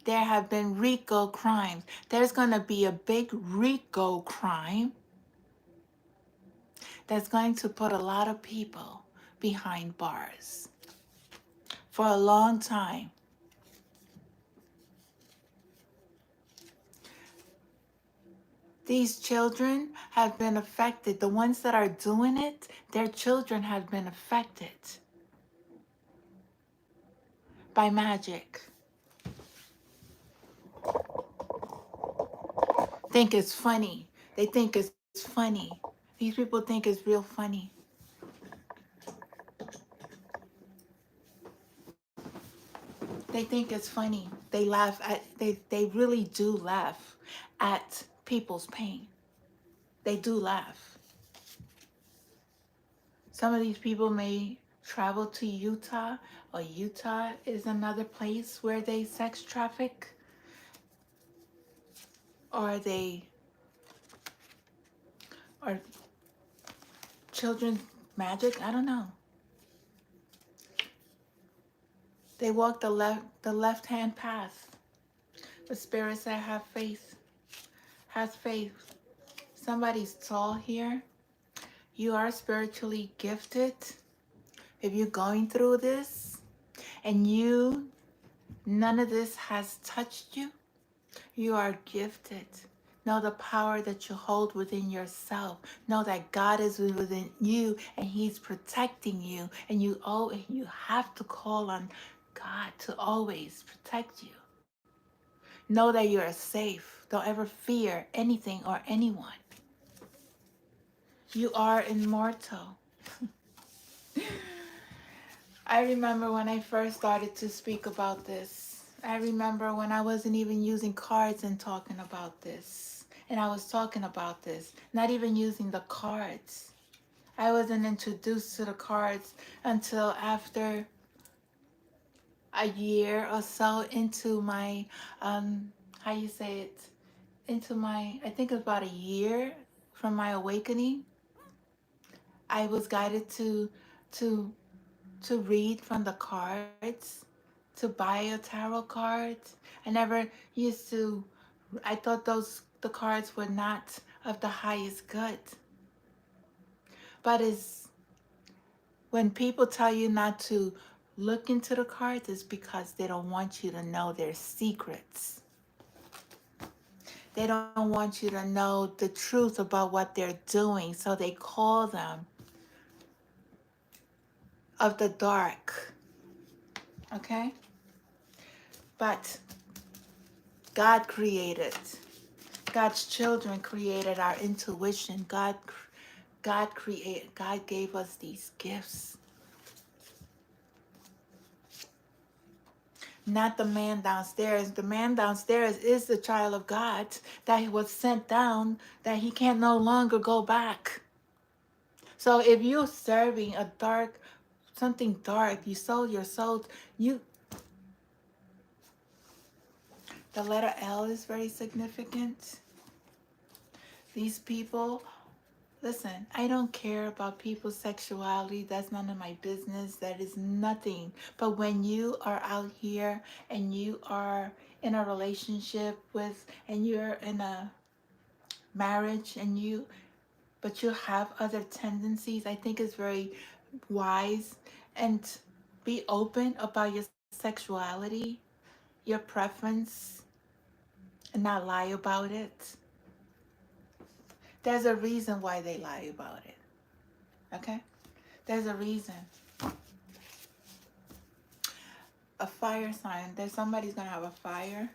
There have been RICO crimes. There's going to be a big RICO crime that's going to put a lot of people behind bars for a long time. These children have been affected. The ones that are doing it, their children have been affected by magic. Think it's funny. They think it's funny. These people think it's real funny. They think it's funny. They laugh at, they really do laugh at people's pain. They do laugh. Some of these people may travel to Utah, or Utah is another place where they sex traffic, or or children's magic. I don't know. They walk the left-hand path. The spirit said, have faith. Have faith. Somebody's tall here. You are spiritually gifted. If you're going through this and none of this has touched you, you are gifted. Know the power that you hold within yourself. Know that God is within you and He's protecting you. And you have to call on God to always protect you. Know that you are safe. Don't ever fear anything or anyone. You are immortal. I remember when I first started to speak about this. I remember when I wasn't even using cards and talking about this. And I was talking about this, not even using the cards. I wasn't introduced to the cards until after a year or so into my, how you say it, into my, I think about a year from my awakening. I was guided to read from the cards, to buy a tarot card. I never used to, I thought the cards were not of the highest good. But it's when people tell you not to look into the cards is because they don't want you to know their secrets. They don't want you to know the truth about what they're doing, so they call them of the dark. Okay? But God created, God's children created our intuition. God gave us these gifts. Not the man downstairs. The man downstairs is the child of God that he was sent down, that he can no longer go back. So if you're serving a dark, something dark, you sold your soul, the letter L is very significant. These people, listen, I don't care about people's sexuality. That's none of my business. That is nothing. But when you are out here and you are in a relationship with, and you're in a marriage but you have other tendencies, I think it's very wise and be open about your sexuality, your preference, and not lie about it. There's a reason why they lie about it. Okay? There's a reason. A fire sign. There's somebody's gonna have a fire.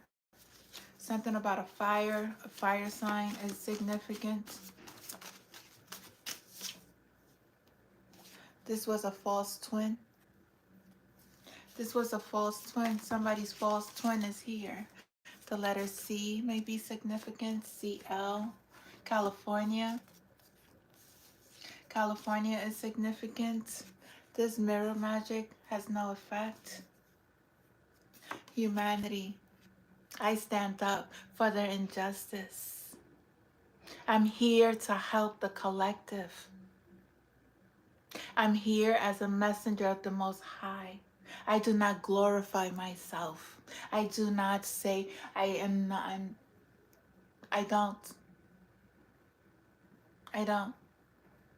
Something about a fire sign is significant. This was a false twin. This was a false twin. Somebody's false twin is here. The letter C may be significant. CL. California. California is significant. This mirror magic has no effect. Humanity. I stand up for their injustice. I'm here to help the collective. I'm here as a messenger of the Most High. I do not glorify myself. I do not say I am not. I don't. I don't.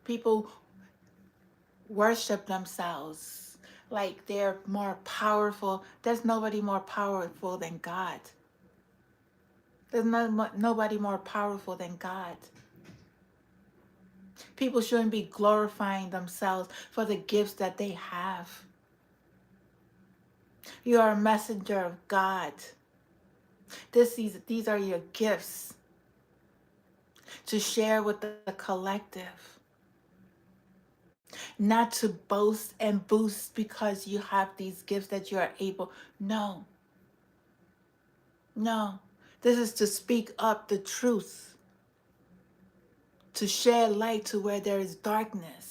People worship themselves like they're more powerful. There's nobody more powerful than God. There's nobody more powerful than God. People shouldn't be glorifying themselves for the gifts that they have. You are a messenger of God. These are your gifts to share with the collective. Not to boast and boost because you have these gifts that you are able. No. No. This is to speak up the truth. To shed light to where there is darkness.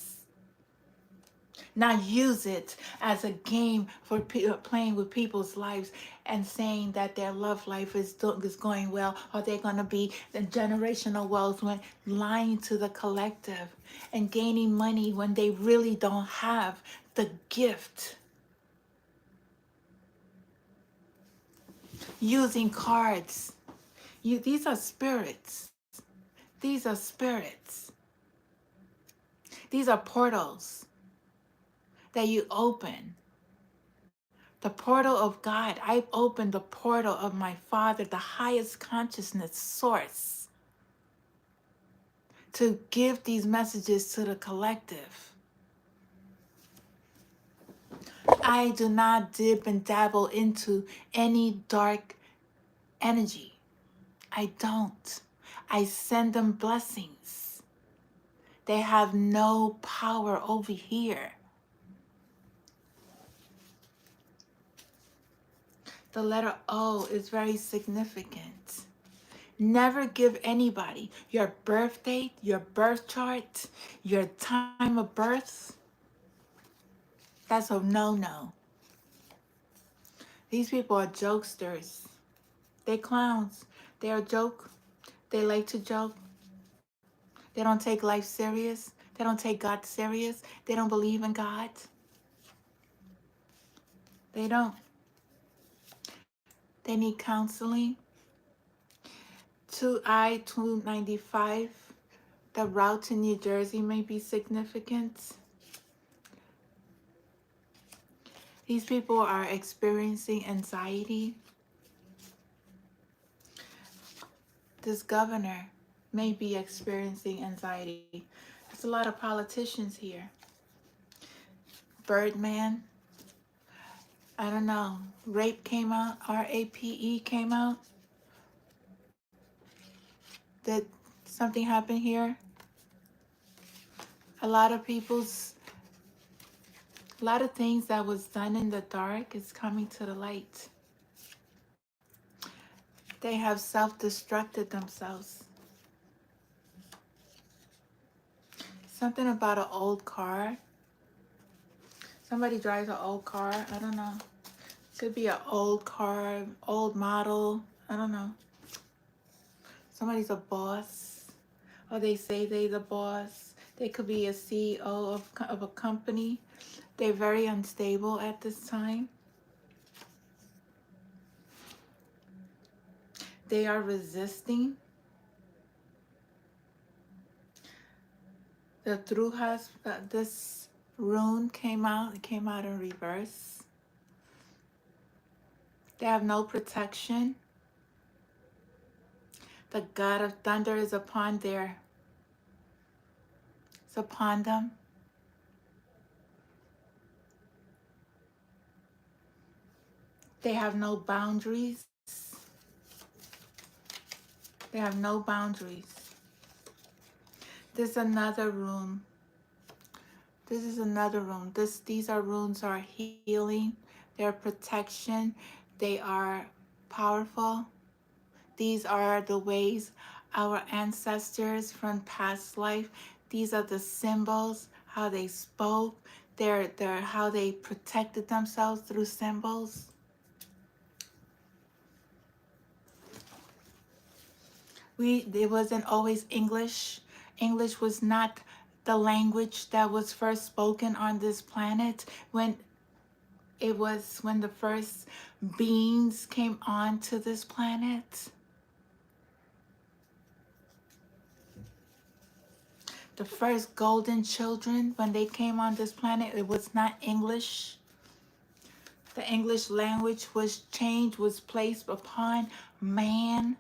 Not use it as a game for playing with people's lives and saying that their love life is going well, or they're going to be the generational wealth, when lying to the collective and gaining money when they really don't have the gift. Using cards. These are spirits. These are spirits. These are portals that you open. The portal of God. I've opened the portal of my Father, the highest consciousness source, to give these messages to the collective. I do not dip and dabble into any dark energy. I don't. I send them blessings. They have no power over here. The letter O is very significant. Never give anybody your birth date, your birth chart, your time of birth. That's a no-no. These people are jokesters. They clowns. They're a joke. They like to joke. They don't take life serious. They don't take God serious. They don't believe in God. They don't. They need counseling. 295, the route to New Jersey may be significant. These people are experiencing anxiety. This governor may be experiencing anxiety. There's a lot of politicians here. Birdman, I don't know. Rape came out, RAPE came out. Did something happen here? A lot of people's, a lot of things that was done in the dark is coming to the light. They have self-destructed themselves. Something about an old car. Somebody drives an old car. I don't know. Could be an old car, old model. I don't know. Somebody's a boss, or they say they're the boss. They could be a CEO of a company. They're very unstable at this time. They are resisting. The Trujas, this rune came out. It came out in reverse. They have no protection. The God of thunder is upon it's upon them. They have no boundaries. They have no boundaries. There's another room. This is another room. These are runes are healing. They're protection. They are powerful. These are the ways our ancestors from past life. These are the symbols, how they spoke. They're how they protected themselves through symbols. It wasn't always English. English was not the language that was first spoken on this planet. When the first beings came onto this planet. The first golden children, when they came on this planet, it was not English. The English language was changed, was placed upon man.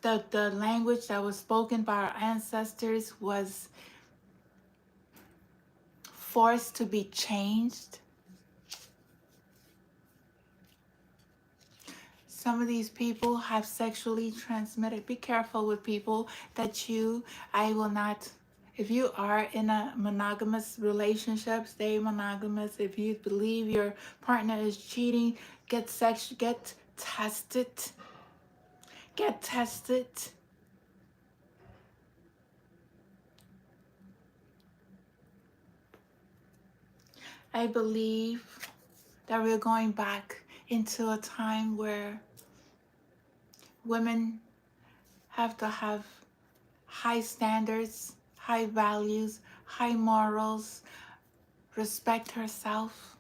The language that was spoken by our ancestors was forced to be changed. Some of these people have sexually transmitted. Be careful with people that I will not, if you are in a monogamous relationship, stay monogamous. If you believe your partner is cheating, get tested. Get tested. I believe that we're going back into a time where women have to have high standards, high values, high morals, respect herself,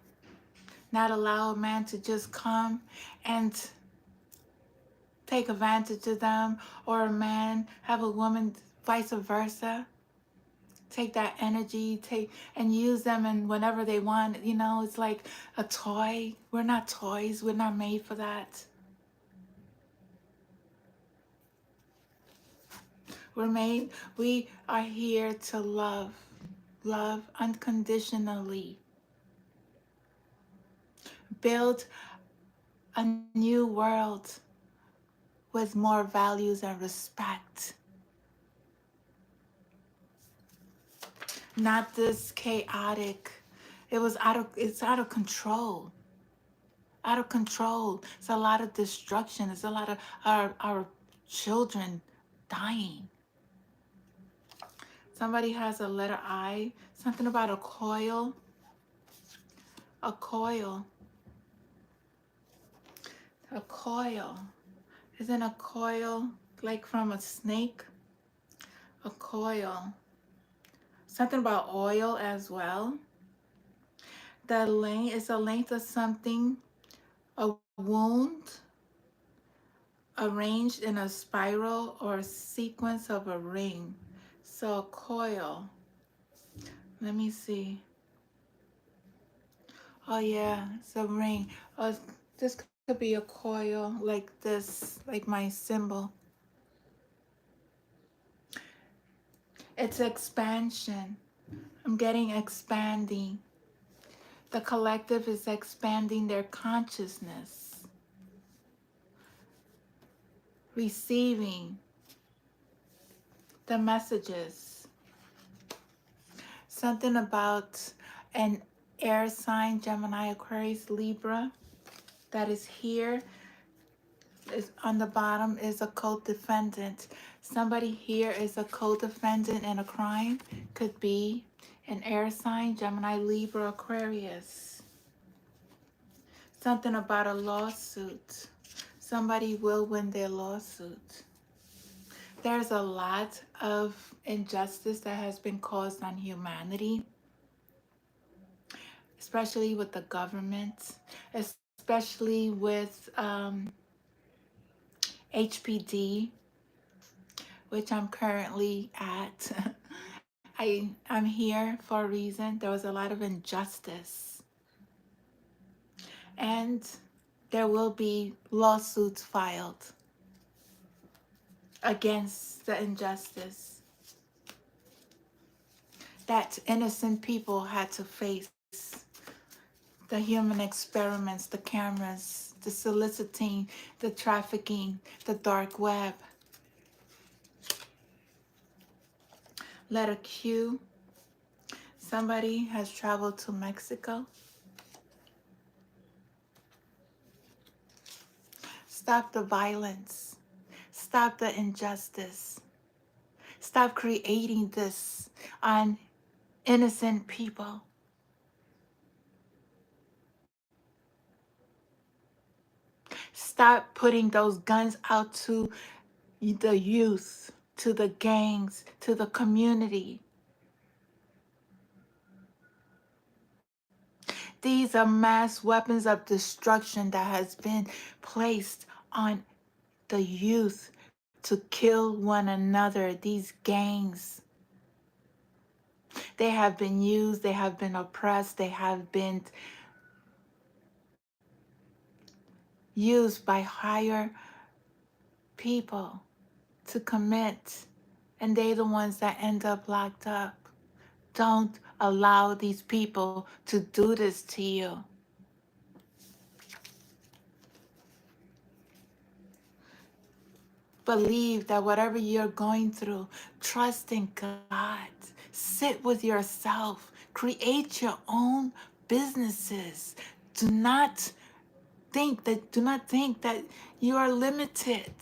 not allow a man to just come and take advantage of them, or a man have a woman vice versa. Take that energy, and use them and whenever they want. It's like a toy. We're not toys. We're not made for that. We are here to love unconditionally. Build a new world with more values and respect. Not this chaotic. It's out of control. Out of control. It's a lot of destruction. It's a lot of our children dying. Somebody has a letter I, something about a coil. A coil. A coil. Isn't a coil like from a snake? A coil. Something about oil as well. The length is a length of something, a wound arranged in a spiral or sequence of a ring. So a coil. Let me see. Oh yeah, it's a ring. This could be a coil like this, like my symbol. It's expansion. I'm getting expanding. The collective is expanding their consciousness, receiving the messages. Something about an air sign, Gemini, Aquarius, Libra, that is here. Is on the bottom is a co-defendant. Somebody here is a co-defendant in a crime. Could be an air sign, Gemini, Libra, Aquarius. Something about a lawsuit. Somebody will win their lawsuit. There's a lot of injustice that has been caused on humanity, especially with the government, especially with HPD, which I'm currently at. I'm here for a reason. There was a lot of injustice, and there will be lawsuits filed against the injustice that innocent people had to face. The human experiments, the cameras, the soliciting, the trafficking, the dark web. Letter Q. Somebody has traveled to Mexico. Stop the violence. Stop the injustice. Stop creating this on innocent people. Stop putting those guns out to the youth, to the gangs, to the community. These are mass weapons of destruction that has been placed on the youth to kill one another. These gangs, they have been used, they have been oppressed, they have been used by higher people to commit, and they're the ones that end up locked up. Don't allow these people to do this to you. Believe that whatever you're going through, trust in God. Sit with yourself. Create your own businesses. Do not think that you are limited.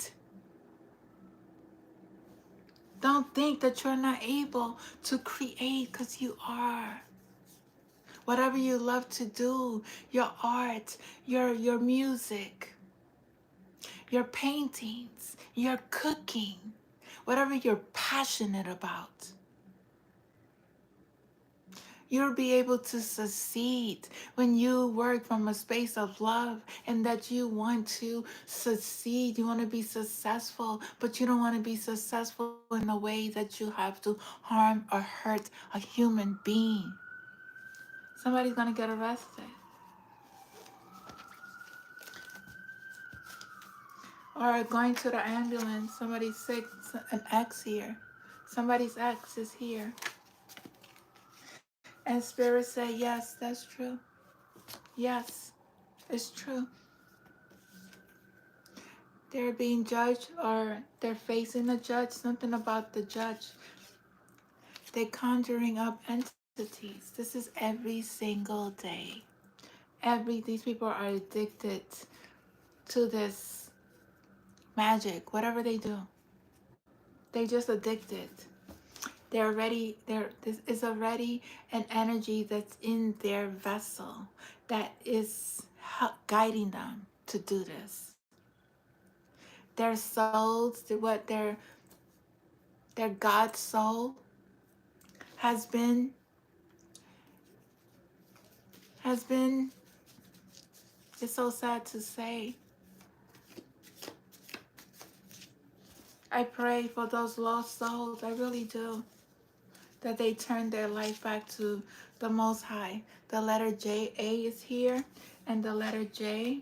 Don't think that you're not able to create, because you are. Whatever you love to do, your art, your music, your paintings, your cooking, whatever you're passionate about, you'll be able to succeed when you work from a space of love and that you want to succeed. You want to be successful, but you don't want to be successful in a way that you have to harm or hurt a human being. Somebody's going to get arrested. Or going to the ambulance, somebody's sick, an ex here. Somebody's ex is here. And Spirit said, yes, that's true. Yes, it's true. They're being judged, or they're facing a judge. Something about the judge. They're conjuring up entities. This is every single day. These people are addicted to this magic, whatever they do. They're just addicted. This is already an energy that's in their vessel that is guiding them to do this. Their souls, their God soul has been it's so sad to say. I pray for those lost souls. I really do. that they turn their life back to the Most High. The letter J, A is here, and the letter J,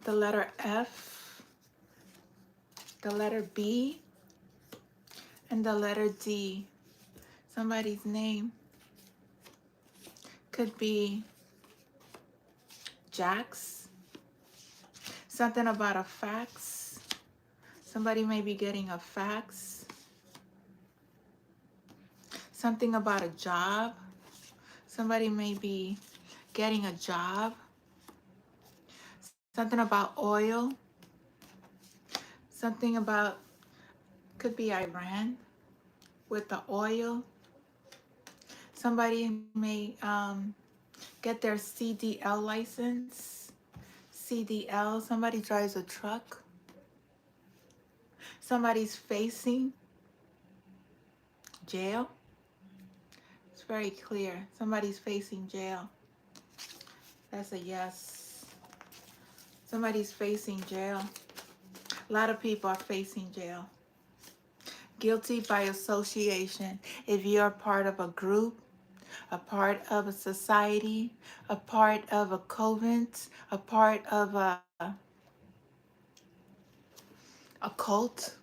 the letter F, the letter B, and the letter D. Somebody's name could be Jax, something about a fax. Somebody may be getting a fax. Something about a job. Somebody may be getting a job. Something about oil. Something about, could be Iran with the oil. Somebody may get their CDL license. CDL, somebody drives a truck. Somebody's facing jail. It's very clear. Somebody's facing jail. That's a yes. Somebody's facing jail. A lot of people are facing jail. Guilty by association. If you're part of a group, a part of a society, a part of a covenant, a part of a cult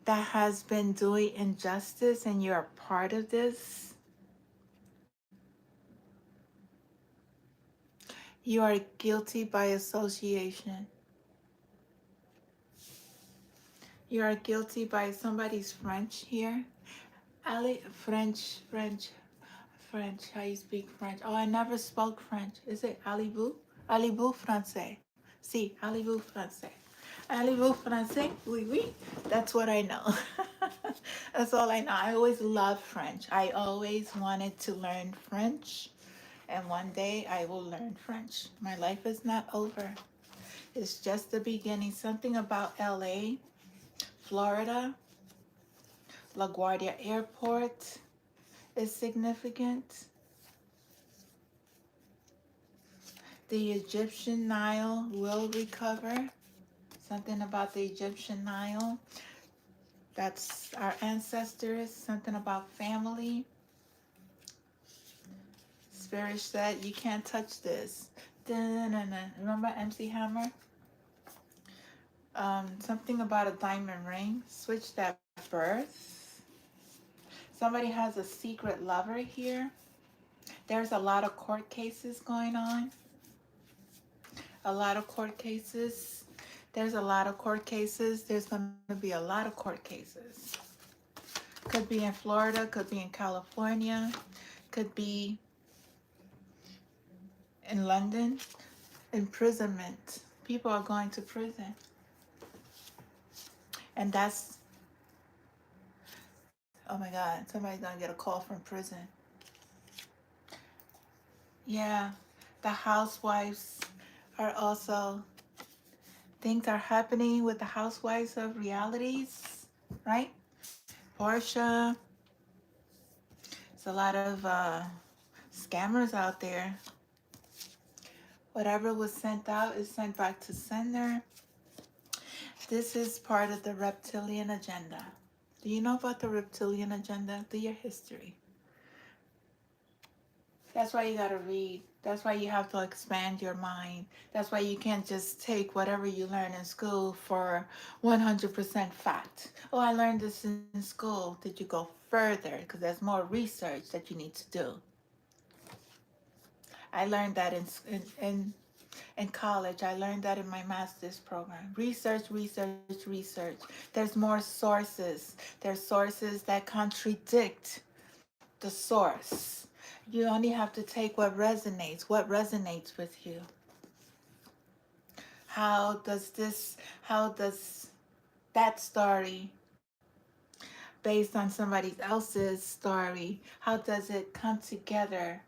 that has been doing injustice and you're a part of this, you are guilty by association. You are guilty by somebody's French here. Ali, French. How you speak French? Oh, I never spoke French. Is it allez-vous? Allez-vous français? Si, allez-vous français? Allez-vous français? Oui, oui. That's what I know. That's all I know. I always loved French. I always wanted to learn French. And one day I will learn French. My life is not over. It's just the beginning. Something about LA, Florida, LaGuardia Airport is significant. The Egyptian Nile will recover. Something about the Egyptian Nile. That's our ancestors. Something about family. Spirit said, you can't touch this. Dun-dun-dun. Remember MC Hammer? Something about a diamond ring. Switch that birth. Somebody has a secret lover here. There's a lot of court cases going on. A lot of court cases. There's a lot of court cases. There's going to be a lot of court cases. Could be in Florida, could be in California, could be in London. Imprisonment. People are going to prison. And that's, oh my God, somebody's going to get a call from prison. Yeah, the housewives are also, things are happening with the housewives of realities, right? Portia. There's a lot of scammers out there. Whatever was sent out is sent back to sender. This is part of the reptilian agenda. Do you know about the reptilian agenda? Do your history. That's why you got to read. That's why you have to expand your mind. That's why you can't just take whatever you learn in school for 100% fact. Oh, I learned this in school. Did you go further? Because there's more research that you need to do. I learned that in college. I learned that in my master's program. Research. There's more sources. There's sources that contradict the source. You only have to take what resonates with you. How does that story, based on somebody else's story, how does it come together?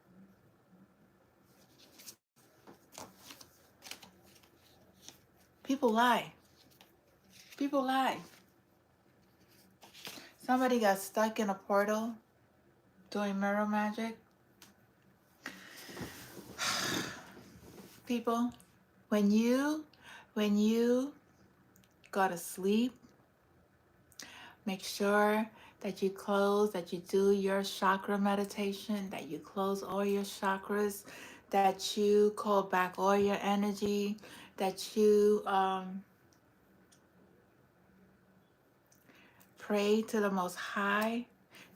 People lie. People lie. Somebody got stuck in a portal doing mirror magic. People, when you go to sleep, Make sure that you do your chakra meditation, that you close all your chakras, that you call back all your energy, that you pray to the Most High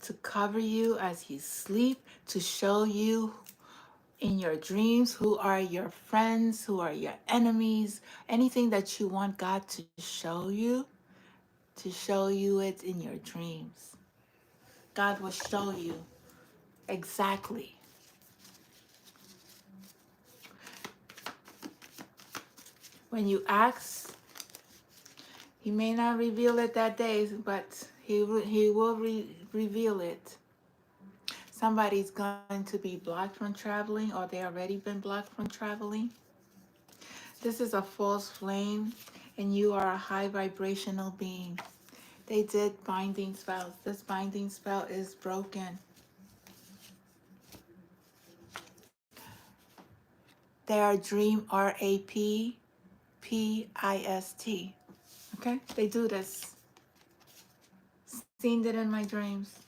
to cover you as you sleep, to show you in your dreams who are your friends, who are your enemies, anything that you want God to show you it in your dreams. God will show you exactly. When you ask, He may not reveal it that day, but He will reveal it. Somebody's going to be blocked from traveling, or they already been blocked from traveling. This is a false flame, and you are a high vibrational being. They did binding spells. This binding spell is broken. They are dream RAPPIST. Okay? They do this. Seen it in my dreams.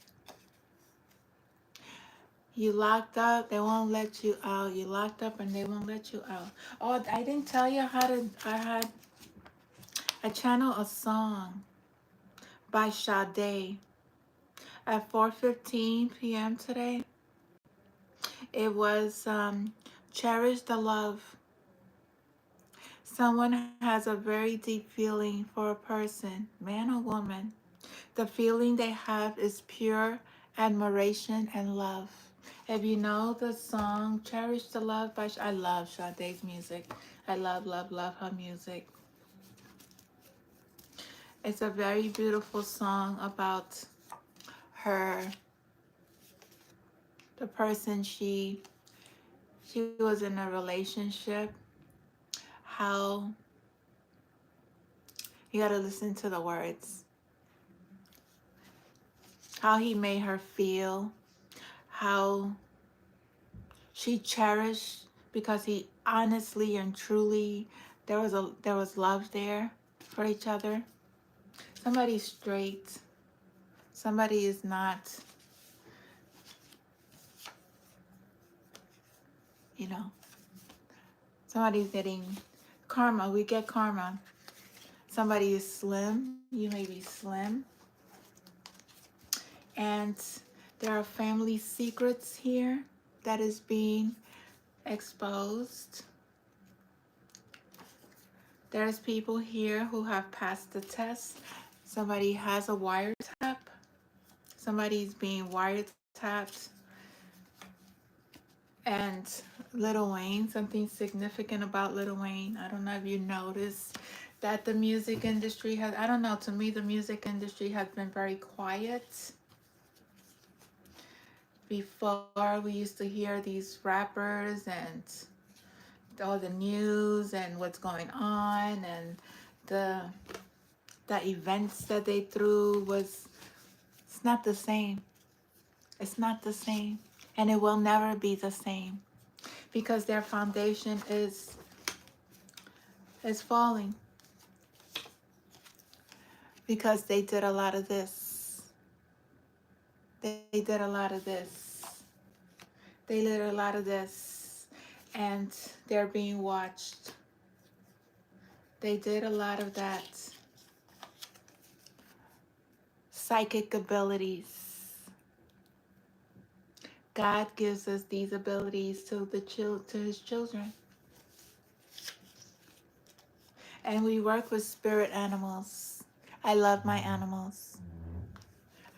You locked up, they won't let you out. You locked up and they won't let you out. Oh, I didn't tell you I channeled a song by Sade at 4:15 p.m. today. It was Cherish the Love. Someone has a very deep feeling for a person, man or woman. The feeling they have is pure admiration and love. If you know the song Cherish the Love by I love Sade's music. I love, love, love her music. It's a very beautiful song about her, the person she was in a relationship, how you gotta listen to the words, how he made her feel, how she cherished because he honestly and truly there was love there for each other. Somebody's straight. Somebody is not, you know, somebody's getting karma. We get karma. Somebody is slim. You may be slim. And there are family secrets here that is being exposed. There's people here who have passed the test. Somebody has a wiretap. Somebody's being wiretapped. And Lil Wayne, something significant about Lil Wayne. I don't know if you noticed that the music industry has, I don't know, to me the music industry has been very quiet. Before we used to hear these rappers and all the news and what's going on and the events that they threw was, it's not the same. It's not the same. And it will never be the same because their foundation is falling because they did a lot of this. They did a lot of this. They did a lot of this and they're being watched. They did a lot of that. Psychic abilities. God gives us these abilities to his children. And we work with spirit animals. I love my animals.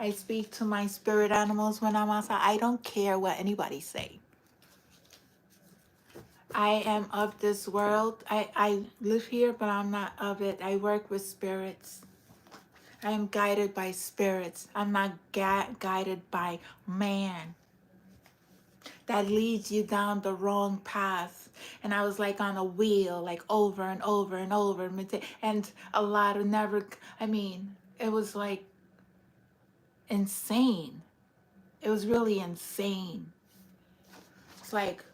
I speak to my spirit animals when I'm outside. I don't care what anybody say. I am of this world. I live here, but I'm not of it. I work with spirits. I am guided by spirits. I'm not guided by man. That leads you down the wrong path. And I was like on a wheel, like over and over and over. And a lot of it was like insane. It was really insane. It's like,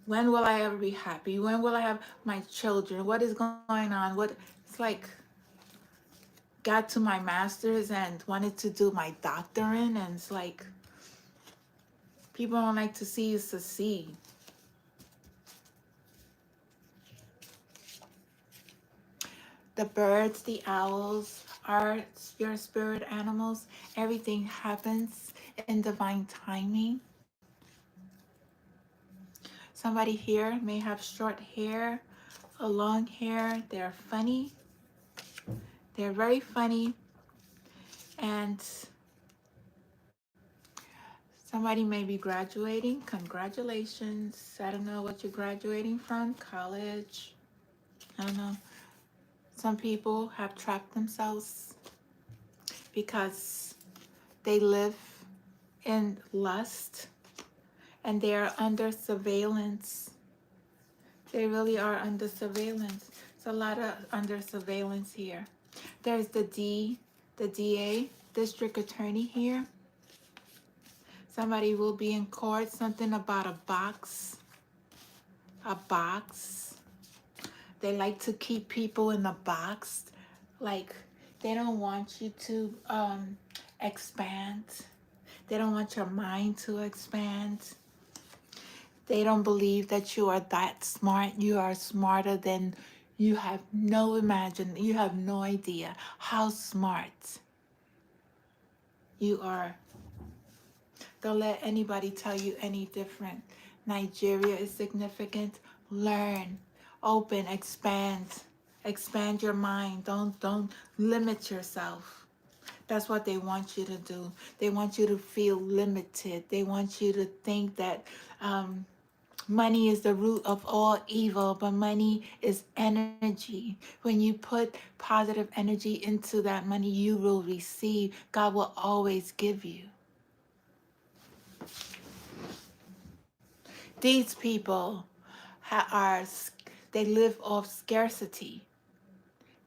when will I ever be happy? When will I have my children? What is going on? It's like got to my master's and wanted to do my doctorate, and it's like people don't like to see you succeed. The birds, the owls are your spirit animals. Everything happens in divine timing. Somebody here may have short hair, a long hair. They're funny. They're very funny. And somebody may be graduating. Congratulations. I don't know what you're graduating from. College. I don't know. Some people have trapped themselves because they live in lust and they are under surveillance. They really are under surveillance. It's a lot of under surveillance here. There's the DA, district attorney here. Somebody will be in court, something about a box. A box. They like to keep people in a box. Like, they don't want you to expand. They don't want your mind to expand. They don't believe that you are that smart. You are smarter than you have you have no idea how smart you are. Don't let anybody tell you any different. Nigeria is significant. Learn, open, expand. Expand your mind. Don't limit yourself. That's what they want you to do. They want you to feel limited. They want you to think that money is the root of all evil, but money is energy. When you put positive energy into that money, you will receive. God will always give you. These people are, they live off scarcity.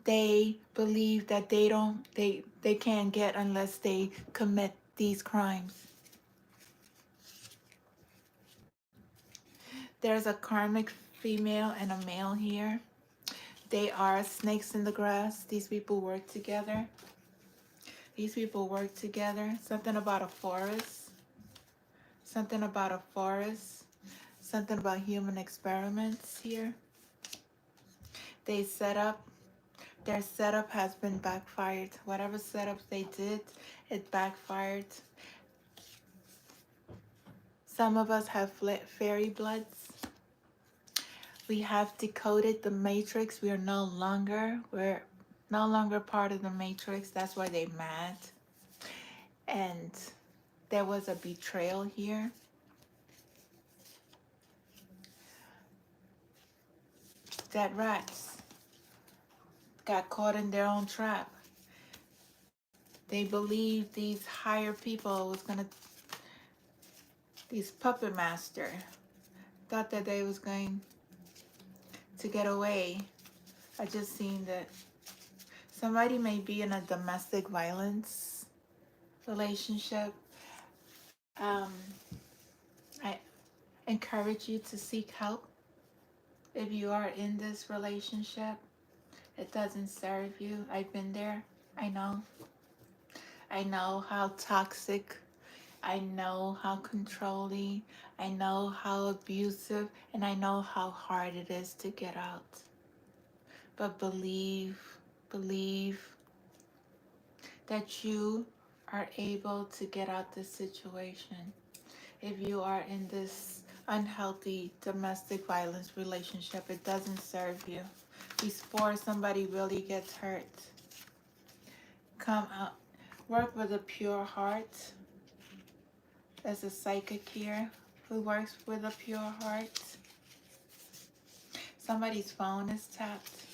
They believe that they can't get unless they commit these crimes. There's a karmic female and a male here. They are snakes in the grass. These people work together. These people work together. Something about a forest. Something about a forest. Something about human experiments here. They set up. Their setup has been backfired. Whatever setup they did, it backfired. Some of us have fairy bloods. We have decoded the matrix. We're no longer part of the matrix. That's why they're mad. And there was a betrayal here. That rats got caught in their own trap. They believed these higher people was gonna, these puppet master, thought that they was going to get away. I just seen that somebody may be in a domestic violence relationship. I encourage you to seek help. If you are in this relationship, it doesn't serve you. I've been there. I know. I know how toxic. I know how controlling. I know how abusive. And I know how hard it is to get out. But believe that you are able to get out this situation. If you are in this unhealthy domestic violence relationship, it doesn't serve you. Before somebody really gets hurt, come out. Work with a pure heart. There's a psychic here who works with a pure heart. Somebody's phone is tapped.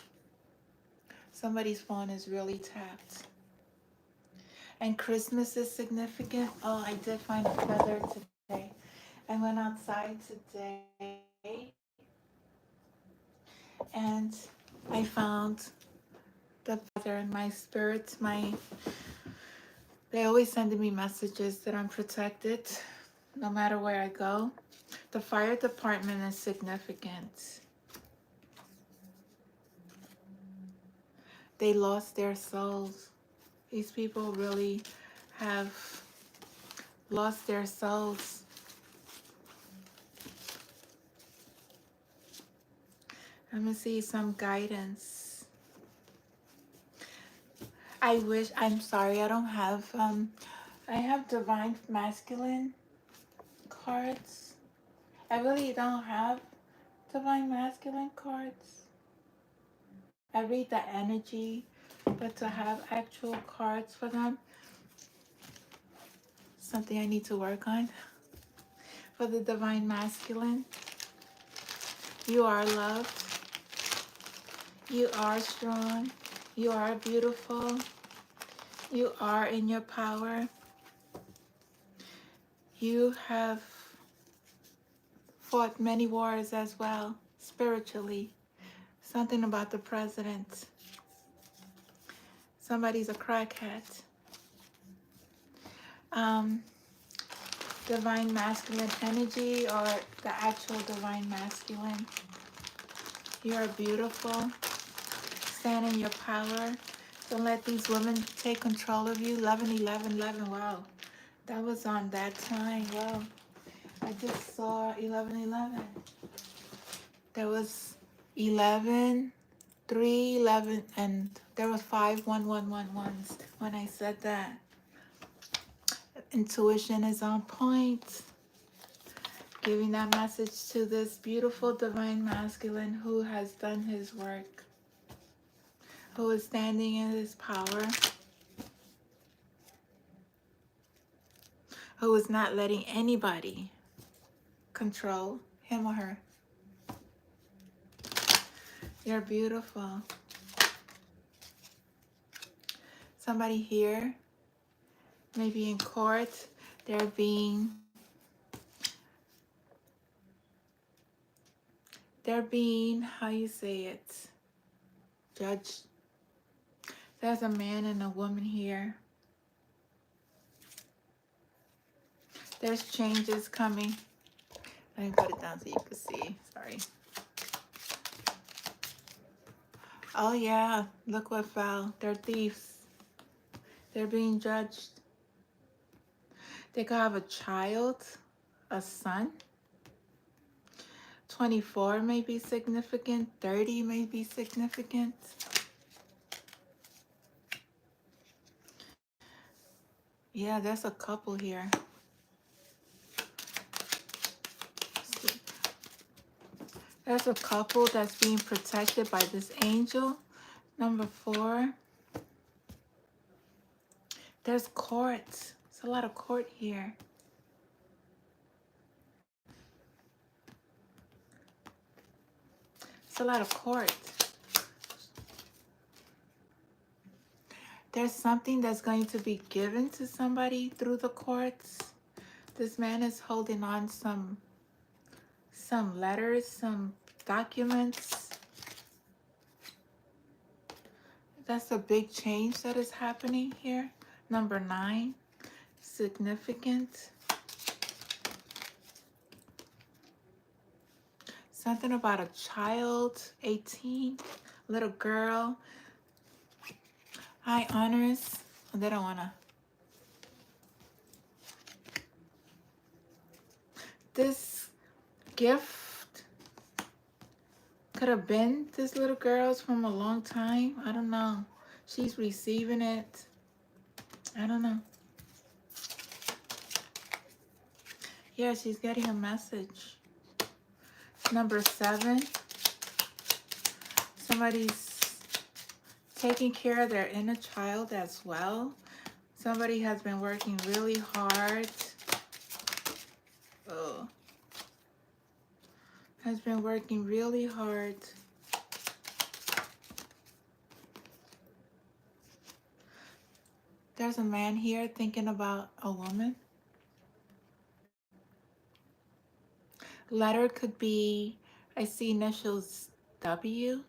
Somebody's phone is really tapped. And Christmas is significant. Oh, I did find a feather today. I went outside today and I found the feather in my spirits. They always send me messages that I'm protected no matter where I go. The fire department is significant. They lost their souls. These people really have lost their souls. Let me see some guidance. I'm sorry, I don't have, I have divine masculine cards. I really don't have divine masculine cards. I read the energy, but to have actual cards for them, something I need to work on. For the divine masculine, you are loved. You are strong. You are beautiful. You are in your power. You have fought many wars as well, spiritually. Something about the president. Somebody's a crackhead. Divine masculine energy or the actual divine masculine. You are beautiful. Stand in your power. Don't let these women take control of you. 11, 11, 11. Wow. That was on that time. Wow. I just saw 11, 11. There was 11, 3, 11, and there was 5, 1, 1, 1, 1s when I said that. Intuition is on point. Giving that message to this beautiful divine masculine who has done his work, who is standing in his power, who is not letting anybody control him or her. You're beautiful. Somebody here, maybe in court, they're being, how you say it, judged. There's a man and a woman here. There's changes coming. Let me put it down so you can see. Sorry. Oh yeah, look what fell. They're thieves. They're being judged. They could have a child, a son. 24 may be significant. 30 may be significant. Yeah, there's a couple here. There's a couple that's being protected by this angel. Number 4. There's court. There's a lot of court here. It's a lot of court. There's something that's going to be given to somebody through the courts. This man is holding on some letters, some documents. That's a big change that is happening here. Number 9, significant. Something about a child, 18, little girl. High honors. They don't want to. This gift could have been this little girl's from a long time. I don't know. She's receiving it. I don't know. Yeah, she's getting a message. Number 7. Somebody's taking care of their inner child as well. Somebody has been working really hard. Oh. Has been working really hard. There's a man here thinking about a woman. Letter could be, I see initials W.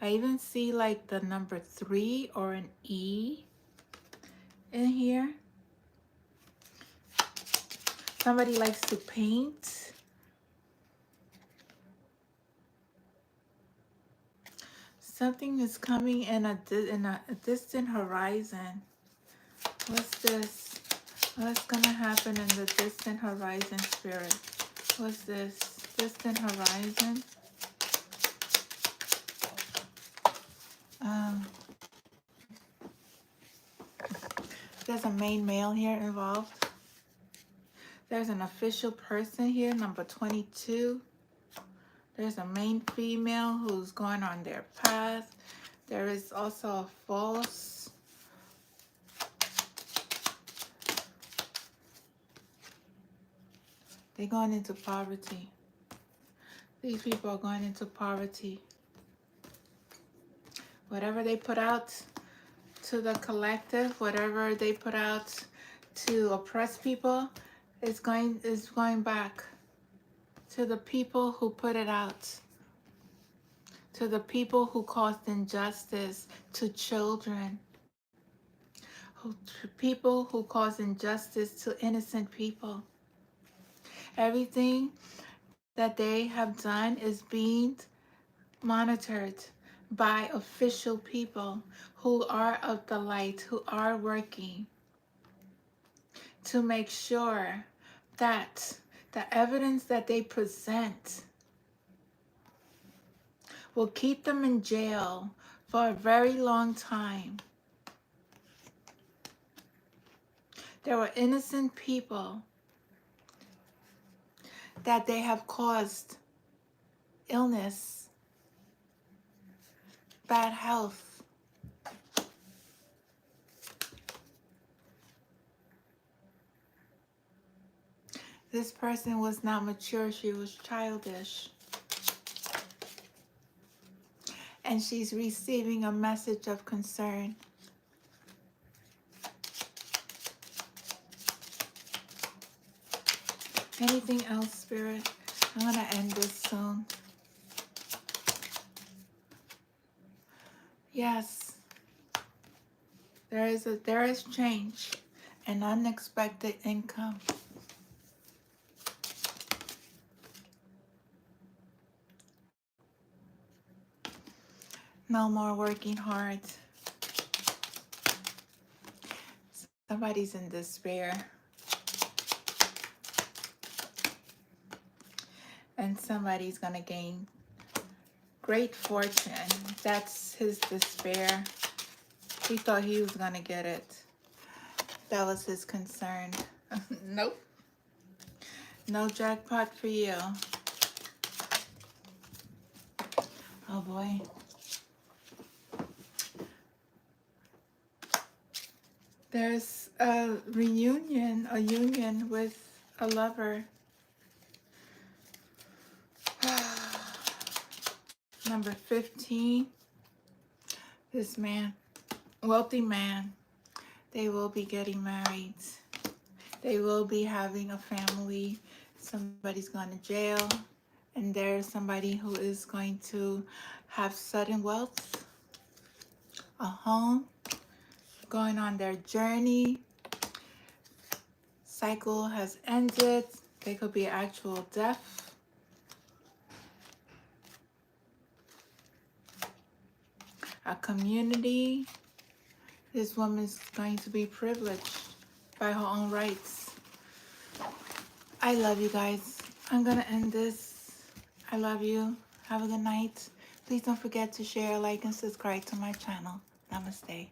I even see like the number 3 or an E in here. Somebody likes to paint. Something is coming in a distant horizon. What's this? What's gonna happen in the distant horizon, Spirit? What's this? Distant horizon? Um, there's a main male here involved. There's an official person here, number 22. There's a main female who's going on their path. There is also a false. They're going into poverty. These people are going into poverty. Whatever they put out to the collective, whatever they put out to oppress people, is going back to the people who put it out, to the people who caused injustice to children, people who cause injustice to innocent people. Everything that they have done is being monitored by official people who are of the light, who are working to make sure that the evidence that they present will keep them in jail for a very long time. There were innocent people that they have caused illness, bad health. This person was not mature, she was childish. And she's receiving a message of concern. Anything else, Spirit? I'm going to end this soon. Yes, there is change and unexpected income. No more working hard. Somebody's in despair. And somebody's going to gain great fortune. That's his despair. He thought he was going to get it. That was his concern. Nope. No jackpot for you. Oh boy. There's a reunion, a union with a lover. Number 15. This man, wealthy man, they will be getting married. They will be having a family. Somebody's going to jail. And there's somebody who is going to have sudden wealth, a home, going on their journey. Cycle has ended. There could be actual death. A community. This woman's going to be privileged by her own rights. I love you guys. I'm going to end this. I love you. Have a good night. Please don't forget to share, like, and subscribe to my channel. Namaste.